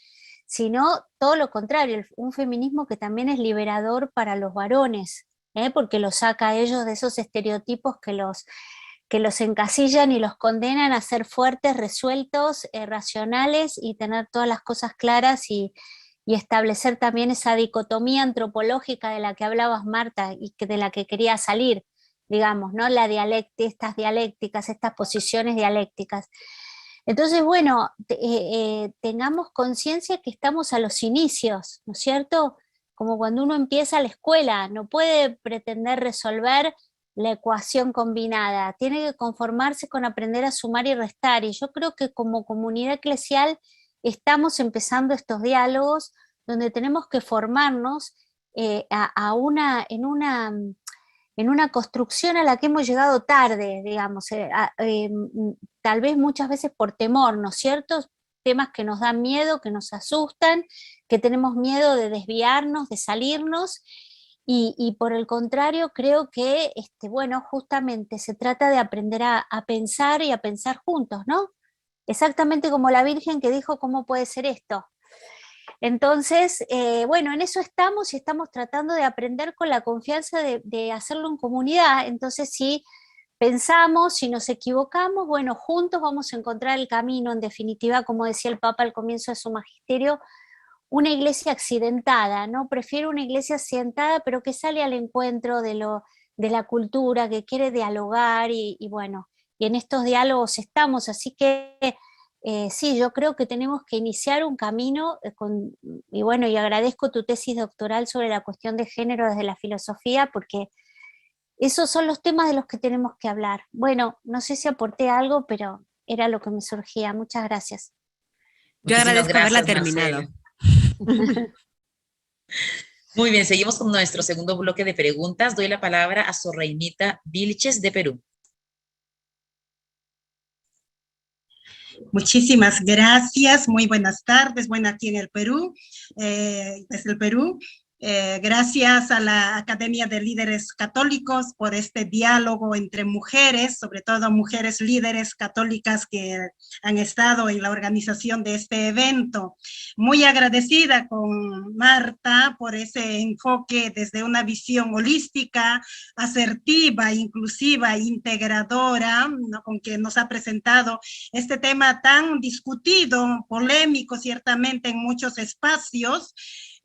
sino todo lo contrario, un feminismo que también es liberador para los varones, porque los saca a ellos de esos estereotipos que los encasillan y los condenan a ser fuertes, resueltos, racionales y tener todas las cosas claras y establecer también esa dicotomía antropológica de la que hablabas, Marta, y de la que quería salir, digamos, ¿no? Estas dialécticas, estas posiciones dialécticas. Entonces, bueno, tengamos conciencia que estamos a los inicios, ¿no es cierto? Como cuando uno empieza la escuela, no puede pretender resolver la ecuación combinada, tiene que conformarse con aprender a sumar y restar, y yo creo que como comunidad eclesial estamos empezando estos diálogos donde tenemos que formarnos en una construcción a la que hemos llegado tarde, digamos, tal vez muchas veces por temor, ¿no es cierto? Temas que nos dan miedo, que nos asustan, que tenemos miedo de desviarnos, de salirnos, y por el contrario creo que, bueno, justamente se trata de aprender a pensar y a pensar juntos, ¿no? Exactamente como la Virgen que dijo, ¿cómo puede ser esto? Entonces, bueno, en eso estamos y estamos tratando de aprender con la confianza de hacerlo en comunidad. Entonces, si pensamos, si nos equivocamos, bueno, juntos vamos a encontrar el camino, en definitiva, como decía el Papa al comienzo de su magisterio, una iglesia accidentada, ¿no? Prefiero una iglesia accidentada, pero que sale al encuentro de la cultura, que quiere dialogar y bueno, y en estos diálogos estamos, así que sí, yo creo que tenemos que iniciar un camino y bueno, y agradezco tu tesis doctoral sobre la cuestión de género desde la filosofía, porque esos son los temas de los que tenemos que hablar. Bueno, no sé si aporté algo, pero era lo que me surgía. Muchas gracias. Yo Muchísimas agradezco haberla gracias, terminado. Marcela. Muy bien, seguimos con nuestro segundo bloque de preguntas. Doy la palabra a Sorreinita Vilches de Perú. Muchísimas gracias, muy buenas tardes, bueno, aquí en el Perú, desde el Perú. Gracias a la Academia de Líderes Católicos por este diálogo entre mujeres, sobre todo mujeres líderes católicas que han estado en la organización de este evento. Muy agradecida con Marta por ese enfoque desde una visión holística, asertiva, inclusiva, integradora, ¿no? Con que nos ha presentado este tema tan discutido, polémico ciertamente en muchos espacios,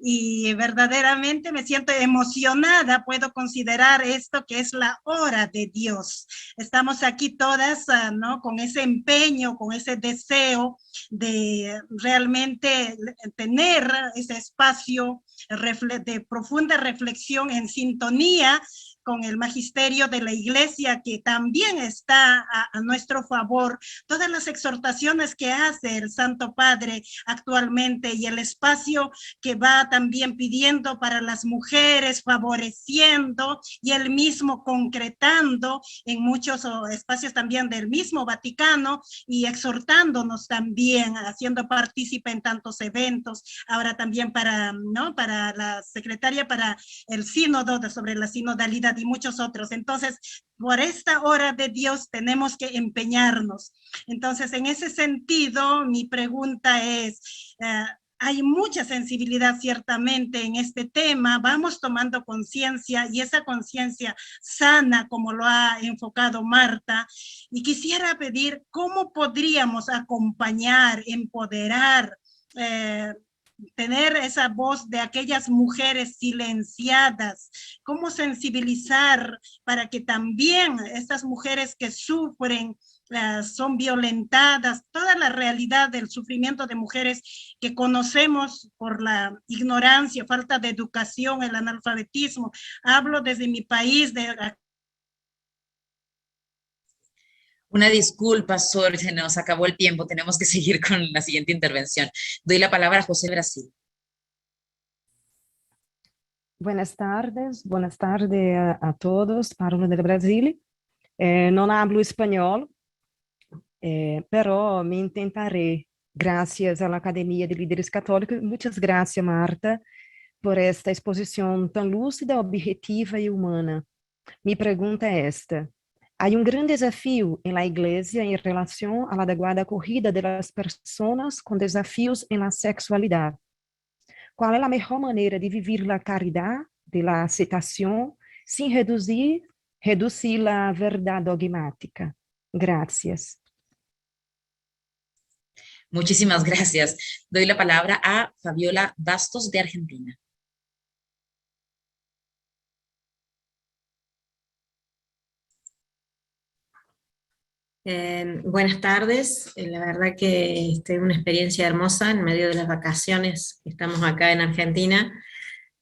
y verdaderamente me siento emocionada, puedo considerar esto que es la hora de Dios. Estamos aquí todas, ¿no? Con ese empeño, con ese deseo de realmente tener ese espacio de profunda reflexión en sintonía con el magisterio de la Iglesia, que también está a nuestro favor. Todas las exhortaciones que hace el Santo Padre actualmente y el espacio que va también pidiendo para las mujeres, favoreciendo y él mismo concretando en muchos espacios también del mismo Vaticano y exhortándonos también, haciendo partícipe en tantos eventos, ahora también para la secretaria para el sínodo sobre la sinodalidad y muchos otros. Entonces, por esta hora de Dios tenemos que empeñarnos. Entonces, en ese sentido, mi pregunta es, hay mucha sensibilidad ciertamente en este tema, vamos tomando conciencia y esa conciencia sana, como lo ha enfocado Marta, y quisiera pedir cómo podríamos acompañar, empoderar, tener esa voz de aquellas mujeres silenciadas, cómo sensibilizar para que también estas mujeres que sufren, son violentadas, toda la realidad del sufrimiento de mujeres que conocemos por la ignorancia, falta de educación, el analfabetismo. Hablo desde mi país, Una disculpa, Sor, se nos acabó el tiempo, tenemos que seguir con la siguiente intervención. Doy la palabra a José Brasil. Buenas tardes a todos. Parlo del Brasil. Não hablo espanhol, pero me intentaré. Gracias a la Academia de Líderes Católicos. Muchas gracias, Marta, por esta exposição tão lúcida, objetiva e humana. Mi pregunta é esta. Há gran desafío en la Iglesia en relación a la adecuada acogida de las personas con desafíos en la sexualidad. qual é a melhor maneira de viver a caridade de la aceitação sem reduzir a verdade dogmática. Gracias. Muchísimas gracias. Doy la palabra a Fabiola Bastos de Argentina. Buenas tardes, la verdad que una experiencia hermosa en medio de las vacaciones, estamos acá en Argentina,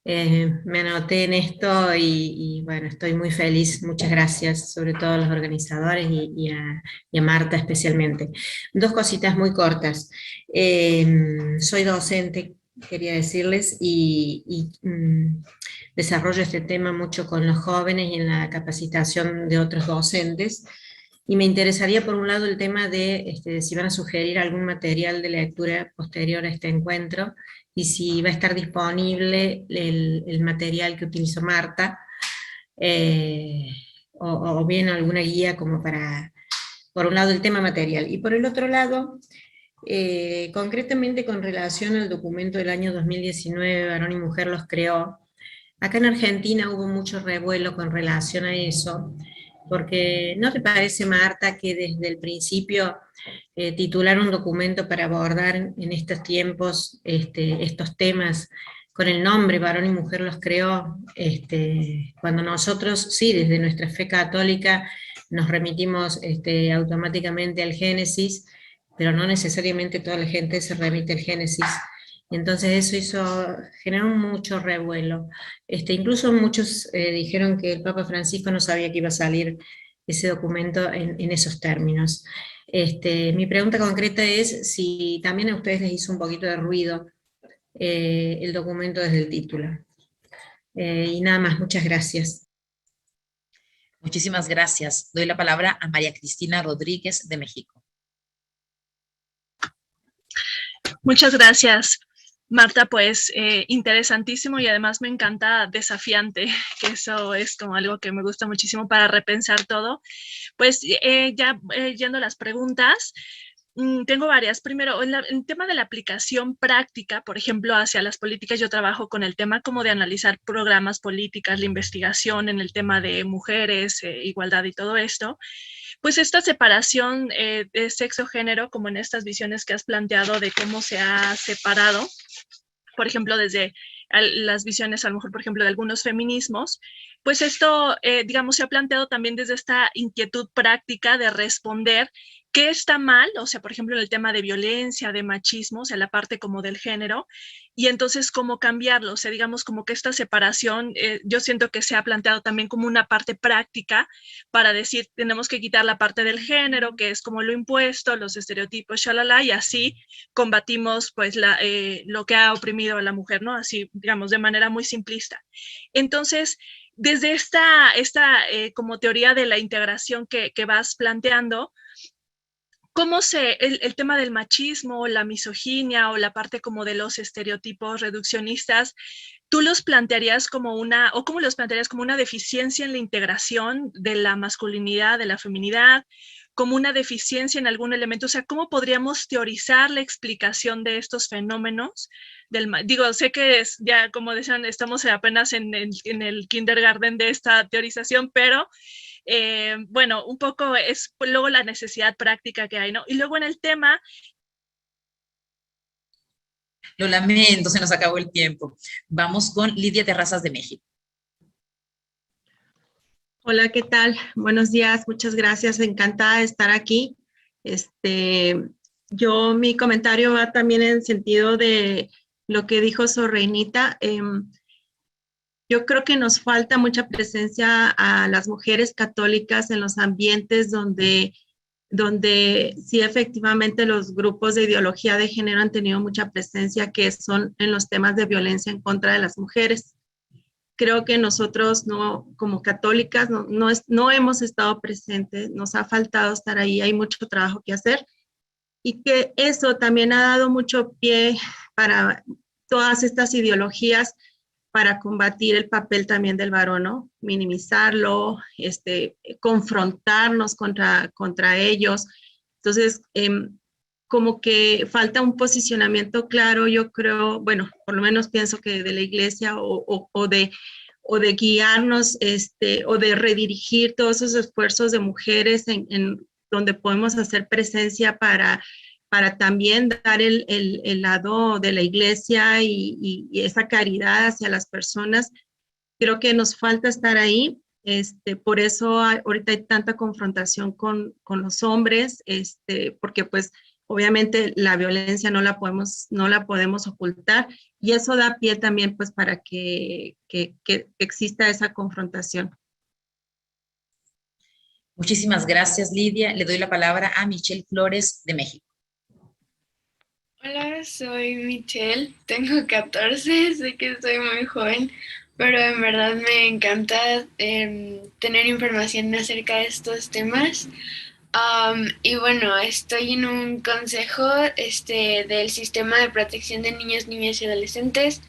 me anoté en esto y bueno, estoy muy feliz, muchas gracias, sobre todo a los organizadores y a Marta especialmente. Dos cositas muy cortas, soy docente, quería decirles, desarrollo este tema mucho con los jóvenes y en la capacitación de otros docentes. Y me interesaría, por un lado, el tema de si van a sugerir algún material de lectura posterior a este encuentro, y si va a estar disponible el material que utilizó Marta, o bien alguna guía como para, por un lado, el tema material. Y por el otro lado, concretamente con relación al documento del año 2019, Varón y Mujer los creó, acá en Argentina hubo mucho revuelo con relación a eso, porque ¿no te parece, Marta, que desde el principio titular un documento para abordar en estos tiempos estos temas con el nombre Varón y Mujer los creó, cuando nosotros, sí, desde nuestra fe católica nos remitimos automáticamente al Génesis, pero no necesariamente toda la gente se remite al Génesis? Entonces eso generó mucho revuelo. Incluso muchos dijeron que el Papa Francisco no sabía que iba a salir ese documento en esos términos. Mi pregunta concreta es si también a ustedes les hizo un poquito de ruido el documento desde el título. Y nada más, muchas gracias. Muchísimas gracias. Doy la palabra a María Cristina Rodríguez de México. Muchas gracias, Marta, pues interesantísimo y además me encanta desafiante, que eso es como algo que me gusta muchísimo para repensar todo. Pues ya yendo a las preguntas, tengo varias. Primero, en el tema de la aplicación práctica, por ejemplo, hacia las políticas, yo trabajo con el tema como de analizar programas, políticas, la investigación en el tema de mujeres, igualdad y todo esto. Pues esta separación de sexo-género, como en estas visiones que has planteado de cómo se ha separado, por ejemplo, desde las visiones, a lo mejor, por ejemplo, de algunos feminismos, pues esto, digamos, se ha planteado también desde esta inquietud práctica de responder qué está mal, o sea, por ejemplo, en el tema de violencia, de machismo, o sea, la parte como del género, y entonces cómo cambiarlo, o sea, digamos como que esta separación, yo siento que se ha planteado también como una parte práctica para decir, tenemos que quitar la parte del género, que es como lo impuesto, los estereotipos, shalala, y así combatimos pues lo que ha oprimido a la mujer, ¿no? Así, digamos, de manera muy simplista. Entonces, desde esta como teoría de la integración que vas planteando, ¿cómo el tema del machismo, la misoginia o la parte como de los estereotipos reduccionistas, tú los plantearías como cómo los plantearías como una deficiencia en la integración de la masculinidad, de la feminidad, como una deficiencia en algún elemento? O sea, ¿cómo podríamos teorizar la explicación de estos fenómenos? Digo, sé que ya, como decían, estamos apenas en el kindergarten de esta teorización, pero bueno, un poco es luego la necesidad práctica que hay, ¿no? Y luego en el tema... Lo lamento, se nos acabó el tiempo. Vamos con Lidia Terrazas de México. Hola, ¿qué tal? Buenos días, muchas gracias, encantada de estar aquí. Mi comentario va también en el sentido de lo que dijo Sorreinita. Yo creo que nos falta mucha presencia a las mujeres católicas en los ambientes donde sí efectivamente los grupos de ideología de género han tenido mucha presencia, que son en los temas de violencia en contra de las mujeres. Creo que nosotros como católicas no hemos estado presentes, nos ha faltado estar ahí, hay mucho trabajo que hacer, y que eso también ha dado mucho pie para todas estas ideologías para combatir el papel también del varón, ¿no? Minimizarlo, confrontarnos contra ellos. Entonces, como que falta un posicionamiento claro, yo creo, bueno, por lo menos pienso que de la iglesia o de guiarnos, o de redirigir todos esos esfuerzos de mujeres en donde podemos hacer presencia para también dar el lado de la iglesia y esa caridad hacia las personas. Creo que nos falta estar ahí. Por eso ahorita hay tanta confrontación con los hombres, porque pues obviamente la violencia no la podemos ocultar, y eso da pie también pues para que exista esa confrontación. Muchísimas gracias, Lidia. Le doy la palabra a Michelle Flores de México. Hola, soy Michelle, tengo 14, sé que soy muy joven, pero en verdad me encanta tener información acerca de estos temas. Y bueno, estoy en un consejo del Sistema de Protección de Niños, Niñas y Adolescentes,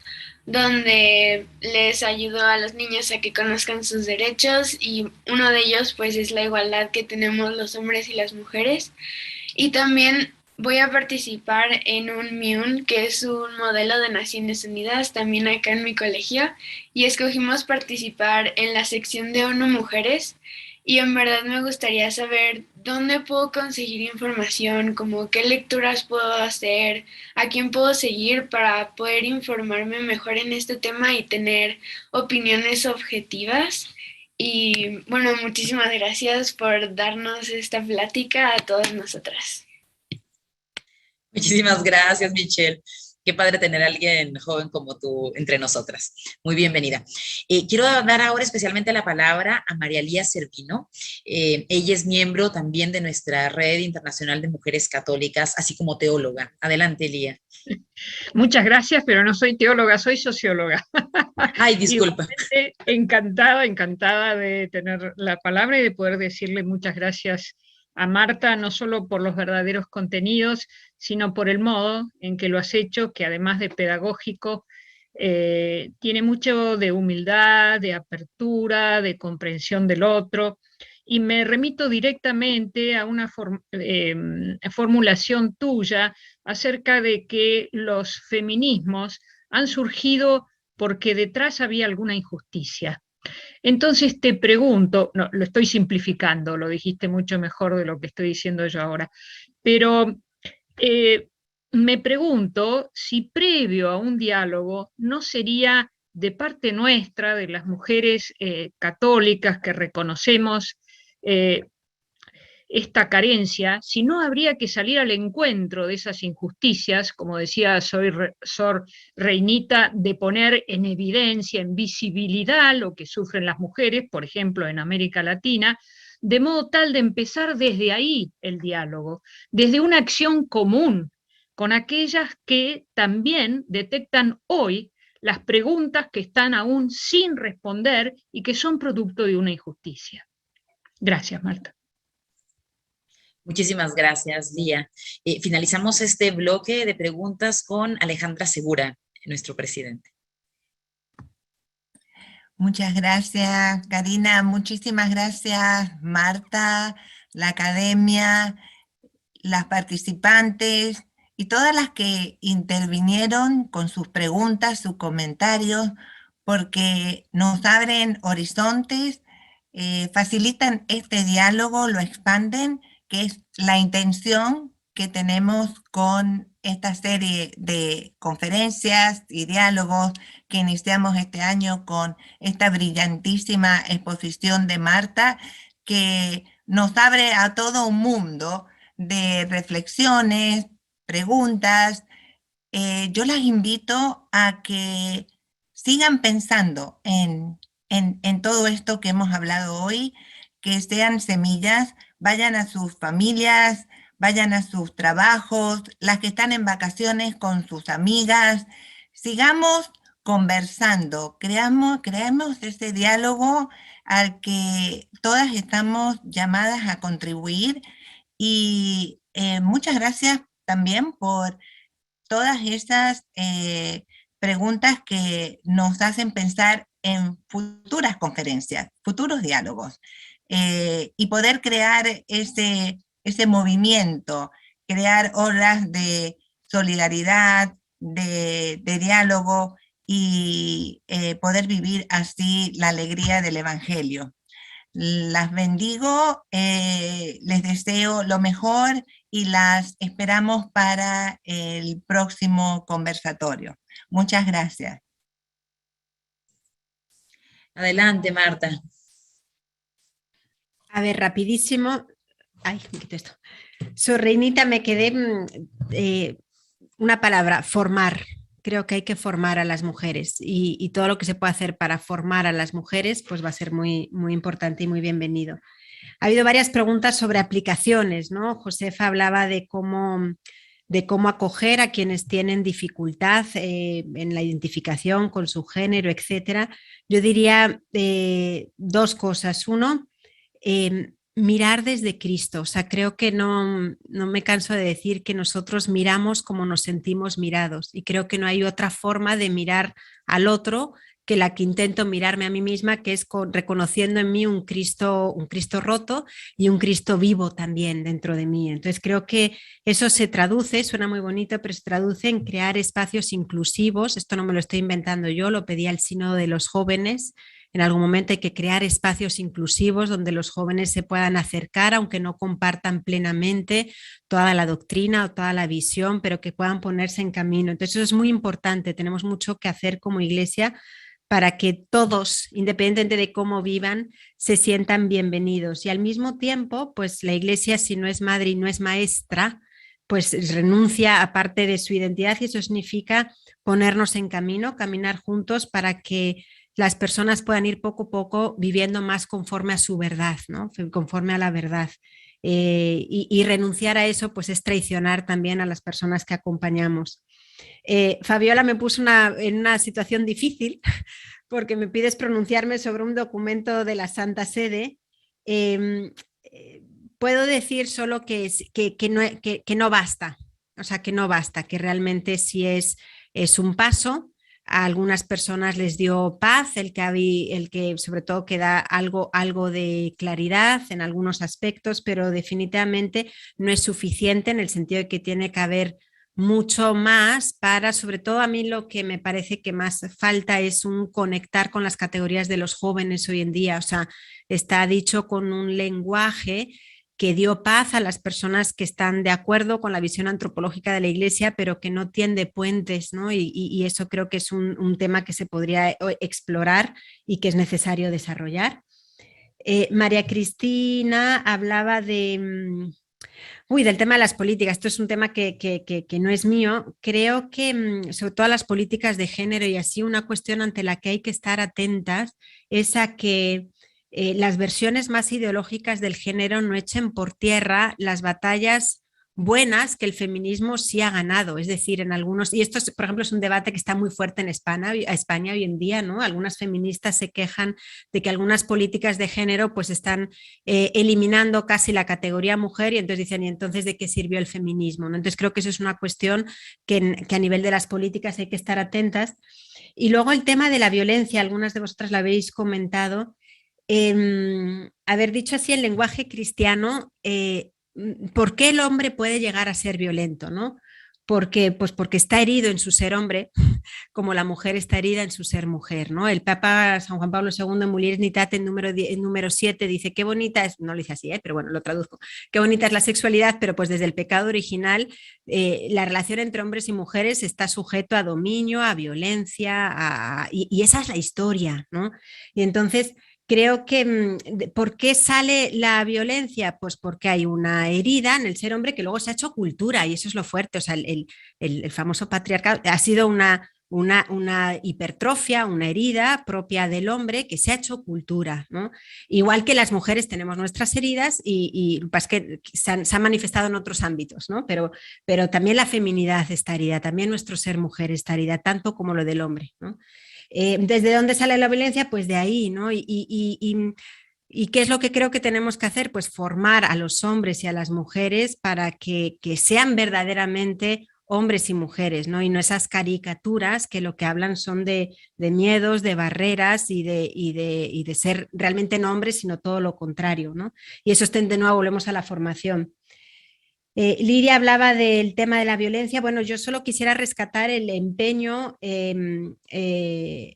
donde les ayudo a los niños a que conozcan sus derechos, y uno de ellos pues es la igualdad que tenemos los hombres y las mujeres. Y también voy a participar en un MIUN, que es un modelo de Naciones Unidas, también acá en mi colegio, y escogimos participar en la sección de ONU Mujeres, y en verdad me gustaría saber dónde puedo conseguir información, como qué lecturas puedo hacer, a quién puedo seguir para poder informarme mejor en este tema y tener opiniones objetivas. Y bueno, muchísimas gracias por darnos esta plática a todas nosotras. Muchísimas gracias, Michelle. Qué padre tener a alguien joven como tú entre nosotras. Muy bienvenida. Quiero dar ahora especialmente la palabra a María Lía Servino. Ella es miembro también de nuestra Red Internacional de Mujeres Católicas, así como teóloga. Adelante, Lía. Muchas gracias, pero no soy teóloga, soy socióloga. Ay, disculpa. Encantada de tener la palabra y de poder decirle muchas gracias a Marta, no solo por los verdaderos contenidos, sino por el modo en que lo has hecho, que además de pedagógico, tiene mucho de humildad, de apertura, de comprensión del otro, y me remito directamente a una formulación tuya acerca de que los feminismos han surgido porque detrás había alguna injusticia. Entonces te pregunto, no, lo estoy simplificando, lo dijiste mucho mejor de lo que estoy diciendo yo ahora, pero me pregunto si previo a un diálogo no sería de parte nuestra, de las mujeres católicas que reconocemos esta carencia, si no habría que salir al encuentro de esas injusticias, como decía Sor Reinita, de poner en evidencia, en visibilidad lo que sufren las mujeres, por ejemplo en América Latina, de modo tal de empezar desde ahí el diálogo, desde una acción común con aquellas que también detectan hoy las preguntas que están aún sin responder y que son producto de una injusticia. Gracias, Marta. Muchísimas gracias, Lía. Finalizamos este bloque de preguntas con Alejandra Segura, nuestro presidente. Muchas gracias, Karina. Muchísimas gracias, Marta, la academia, las participantes y todas las que intervinieron con sus preguntas, sus comentarios, porque nos abren horizontes, facilitan este diálogo, lo expanden, que es la intención que tenemos con esta serie de conferencias y diálogos que iniciamos este año con esta brillantísima exposición de Marta, que nos abre a todo un mundo de reflexiones, preguntas. Yo las invito a que sigan pensando en todo esto que hemos hablado hoy, que sean semillas, vayan a sus familias, vayan a sus trabajos, las que están en vacaciones con sus amigas, sigamos conversando, creamos ese diálogo al que todas estamos llamadas a contribuir, y muchas gracias también por todas esas preguntas que nos hacen pensar en futuras conferencias, futuros diálogos, y poder crear ese movimiento crear olas de solidaridad, de diálogo y poder vivir así la alegría del Evangelio. Las bendigo, les deseo lo mejor y las esperamos para el próximo conversatorio. Muchas gracias. Adelante, Marta. A ver, rapidísimo. Ay, me quito esto. Sor Reinita, me quedé una palabra, formar. Creo que hay que formar a las mujeres y todo lo que se puede hacer para formar a las mujeres pues va a ser muy, muy importante y muy bienvenido. Ha habido varias preguntas sobre aplicaciones, ¿no? Josefa hablaba de cómo acoger a quienes tienen dificultad en la identificación con su género, etcétera. Yo diría dos cosas. Uno, mirar desde Cristo. O sea, creo que no me canso de decir que nosotros miramos como nos sentimos mirados y creo que no hay otra forma de mirar al otro que la que intento mirarme a mí misma, que es reconociendo en mí un Cristo roto y un Cristo vivo también dentro de mí. Entonces creo que eso se traduce, suena muy bonito, pero se traduce en crear espacios inclusivos. Esto no me lo estoy inventando yo, lo pedí al Sínodo de los Jóvenes. En algún momento hay que crear espacios inclusivos donde los jóvenes se puedan acercar, aunque no compartan plenamente toda la doctrina o toda la visión, pero que puedan ponerse en camino. Entonces eso es muy importante, tenemos mucho que hacer como Iglesia para que todos, independientemente de cómo vivan, se sientan bienvenidos. Y al mismo tiempo, pues la Iglesia, si no es madre y no es maestra, pues renuncia a parte de su identidad y eso significa ponernos en camino, caminar juntos para que las personas puedan ir poco a poco viviendo más conforme a su verdad, ¿no? Conforme a la verdad. Y renunciar a eso pues es traicionar también a las personas que acompañamos. Fabiola me puso en una situación difícil porque me pides pronunciarme sobre un documento de la Santa Sede. Puedo decir solo que no basta, o sea, que no basta, que realmente sí es un paso. A algunas personas les dio paz, el que sobre todo queda algo de claridad en algunos aspectos, pero definitivamente no es suficiente en el sentido de que tiene que haber mucho más para, sobre todo a mí lo que me parece que más falta es un conectar con las categorías de los jóvenes hoy en día, o sea, está dicho con un lenguaje que dio paz a las personas que están de acuerdo con la visión antropológica de la Iglesia, pero que no tiende puentes, ¿no? Y eso creo que es un tema que se podría explorar y que es necesario desarrollar. María Cristina hablaba del tema de las políticas. Esto es un tema que no es mío. Creo que sobre todo las políticas de género y así una cuestión ante la que hay que estar atentas es a que las versiones más ideológicas del género no echen por tierra las batallas buenas que el feminismo sí ha ganado, es decir, en algunos, y esto por ejemplo es un debate que está muy fuerte en España hoy en día, ¿no? Algunas feministas se quejan de que algunas políticas de género pues están eliminando casi la categoría mujer y entonces dicen, ¿y entonces de qué sirvió el feminismo? ¿No? Entonces creo que eso es una cuestión que a nivel de las políticas hay que estar atentas. Y luego el tema de la violencia, algunas de vosotras la habéis comentado. Haber dicho así en lenguaje cristiano, ¿por qué el hombre puede llegar a ser violento? ¿No? Porque está herido en su ser hombre, como la mujer está herida en su ser mujer, ¿no? El Papa San Juan Pablo II en Mulieris Nitatis, en número 7, dice, qué bonita es, no lo dice así, pero bueno, lo traduzco, qué bonita es la sexualidad, pero pues desde el pecado original, la relación entre hombres y mujeres está sujeto a dominio, a violencia, y esa es la historia, ¿no? Y entonces creo que, ¿por qué sale la violencia? Pues porque hay una herida en el ser hombre que luego se ha hecho cultura y eso es lo fuerte. O sea, el famoso patriarcado ha sido una hipertrofia, una herida propia del hombre que se ha hecho cultura, ¿no? Igual que las mujeres tenemos nuestras heridas y es que se han manifestado en otros ámbitos, ¿no? Pero también la feminidad está herida, también nuestro ser mujer está herida, tanto como lo del hombre, ¿no? ¿Desde dónde sale la violencia? Pues de ahí, ¿no? ¿Y qué es lo que creo que tenemos que hacer? Pues formar a los hombres y a las mujeres para que sean verdaderamente hombres y mujeres, ¿no? Y no esas caricaturas que lo que hablan son de miedos, de barreras y de ser realmente no hombres, sino todo lo contrario, ¿no? Y eso de nuevo, volvemos a la formación. Liria hablaba del tema de la violencia. Bueno, yo solo quisiera rescatar el empeño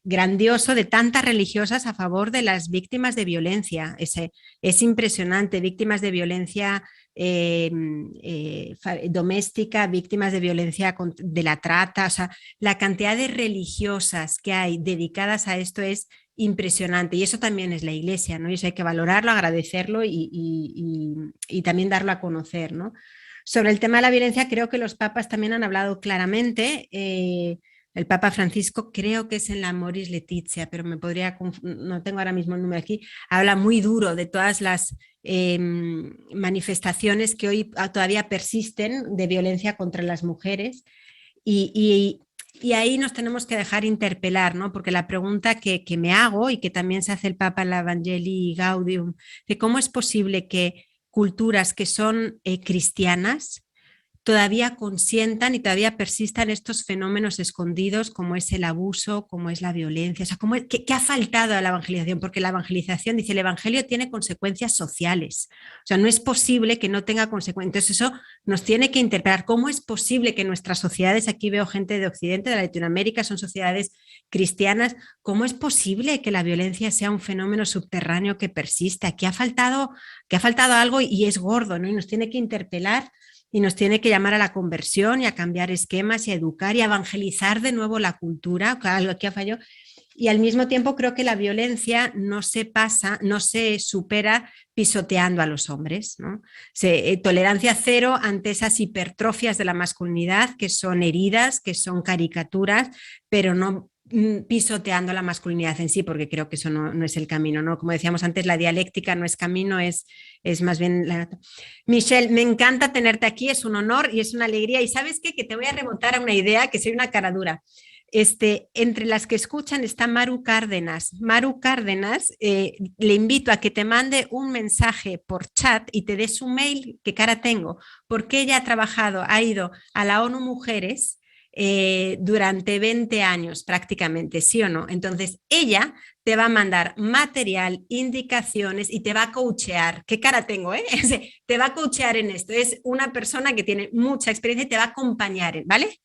grandioso de tantas religiosas a favor de las víctimas de violencia. Es impresionante, víctimas de violencia doméstica, víctimas de violencia de la trata, o sea, la cantidad de religiosas que hay dedicadas a esto es impresionante, y eso también es la Iglesia, ¿no? Y eso hay que valorarlo, agradecerlo y también darlo a conocer, ¿no? Sobre el tema de la violencia, creo que los papas también han hablado claramente. El Papa Francisco, creo que es en la Amoris Laetitia, pero no tengo ahora mismo el número aquí, habla muy duro de todas las manifestaciones que hoy todavía persisten de violencia contra las mujeres, y ahí nos tenemos que dejar interpelar, ¿no? Porque la pregunta que me hago y que también se hace el Papa en la Evangelii Gaudium, de cómo es posible que culturas que son cristianas todavía consientan y todavía persistan estos fenómenos escondidos como es el abuso, como es la violencia. O sea, ¿qué ha faltado a la evangelización? Porque la evangelización, dice, el evangelio tiene consecuencias sociales. O sea, no es posible que no tenga consecuencias. Entonces eso nos tiene que interpelar. ¿Cómo es posible que nuestras sociedades, aquí veo gente de Occidente, de Latinoamérica, son sociedades cristianas, cómo es posible que la violencia sea un fenómeno subterráneo que persiste? Aquí ha faltado algo y es gordo, ¿no? Y nos tiene que interpelar y nos tiene que llamar a la conversión y a cambiar esquemas y a educar y a evangelizar de nuevo la cultura, algo que ha fallado. Y al mismo tiempo creo que la violencia no se supera pisoteando a los hombres, ¿no? Tolerancia cero ante esas hipertrofias de la masculinidad, que son heridas, que son caricaturas, pero no pisoteando la masculinidad en sí, porque creo que eso no es el camino, ¿no? Como decíamos antes, la dialéctica no es camino, es más bien... Michelle, me encanta tenerte aquí, es un honor y es una alegría. Y ¿sabes qué? Que te voy a rebotar a una idea, que soy una cara dura. Entre las que escuchan está Maru Cárdenas. Maru Cárdenas, le invito a que te mande un mensaje por chat y te dé su mail, qué cara tengo, porque ella ha ido a la ONU Mujeres durante 20 años prácticamente, ¿sí o no? Entonces ella te va a mandar material, indicaciones y te va a coachear. ¿Qué cara tengo, eh? Te va a coachear en esto. Es una persona que tiene mucha experiencia y te va a acompañar, ¿vale?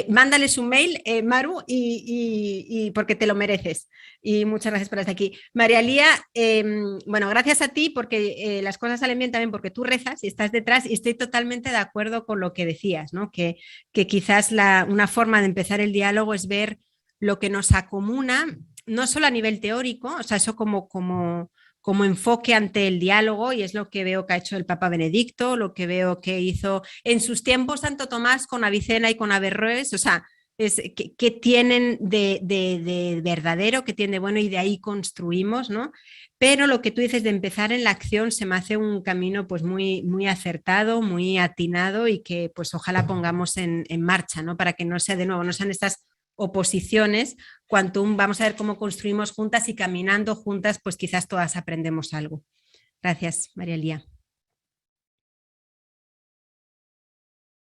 Mándales un mail, Maru, y porque te lo mereces. Y muchas gracias por estar aquí. María Lía, bueno, gracias a ti porque las cosas salen bien también porque tú rezas y estás detrás, y estoy totalmente de acuerdo con lo que decías, ¿no? Que quizás una forma de empezar el diálogo es ver lo que nos acomuna, no solo a nivel teórico, o sea, eso como enfoque ante el diálogo, y es lo que veo que ha hecho el Papa Benedicto, lo que veo que hizo en sus tiempos Santo Tomás con Avicena y con Averroes, o sea, ¿qué tienen de verdadero, qué tienen de bueno, y de ahí construimos, ¿no? Pero lo que tú dices de empezar en la acción se me hace un camino pues muy, muy acertado, muy atinado, y que pues ojalá pongamos en marcha, ¿no? Para que no sea de nuevo, no sean estas oposiciones, vamos a ver cómo construimos juntas, y caminando juntas pues quizás todas aprendemos algo. Gracias, María Lía.